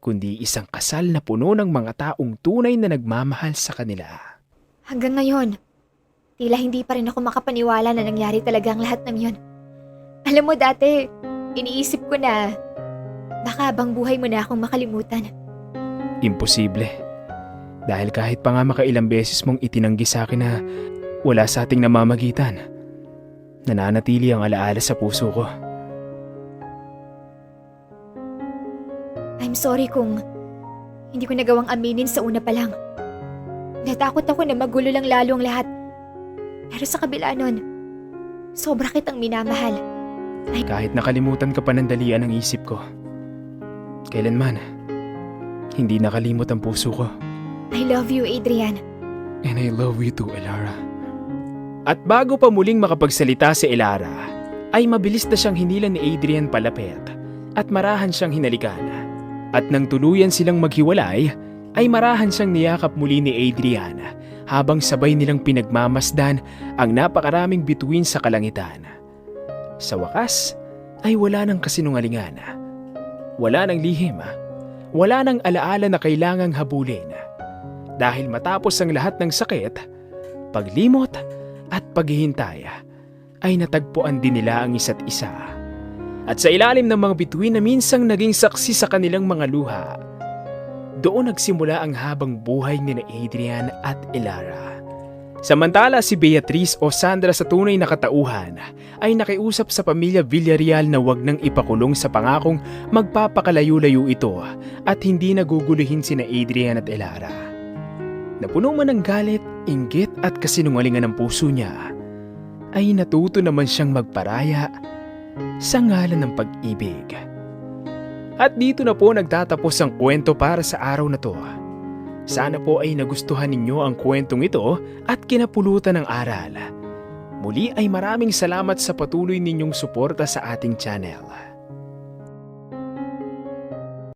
kundi isang kasal na puno ng mga taong tunay na nagmamahal sa kanila. Hanggang ngayon, tila hindi pa rin ako makapaniwala na nangyari talaga ang lahat ng yon. Alam mo dati, iniisip ko na baka bang buhay mo na akong makalimutan. Imposible. Dahil kahit pa nga makailang beses mong itinanggi sa akin na wala sa ating namamagitan, nananatili ang alaala sa puso ko. I'm sorry kung hindi ko nagawang aminin sa una pa lang. Natakot ako na magulo lang lalo ang lahat. Pero sa kabila nun, sobra kitang minamahal. Kahit nakalimutan ka pa ng dalian ng isip ko, kailanman, hindi nakalimot ang puso ko. I love you, Adrian. And I love you too, Elara. At bago pa muling makapagsalita si Elara, ay mabilis na siyang hinilan ni Adrian palapit at marahan siyang hinalikan. At nang tuluyan silang maghiwalay, ay marahan siyang niyakap muli ni Adrian habang sabay nilang pinagmamasdan ang napakaraming bituin sa kalangitan. Sa wakas, ay wala ng kasinungalingan. Wala ng lihim. Wala ng alaala na kailangang habulin. Dahil matapos ang lahat ng sakit, paglimot at paghihintay, ay natagpuan din nila ang isa't isa. At sa ilalim ng mga bituin na minsang naging saksi sa kanilang mga luha, doon nagsimula ang habang buhay ni Adrian at Elara. Samantala si Beatriz o Sandra sa tunay na katauhan ay nakiusap sa pamilya Villarreal na wag nang ipakulong sa pangakong magpapakalayo-layo ito at hindi naguguluhin sina Adrian at Elara. Napuno man ng galit, inggit at kasinungalingan ng puso niya, ay natuto naman siyang magparaya sa ngalan ng pag-ibig. At dito na po nagtatapos ang kwento para sa araw na to. Sana po ay nagustuhan ninyo ang kwentong ito at kinapulutan ng aral. Muli ay maraming salamat sa patuloy ninyong suporta sa ating channel.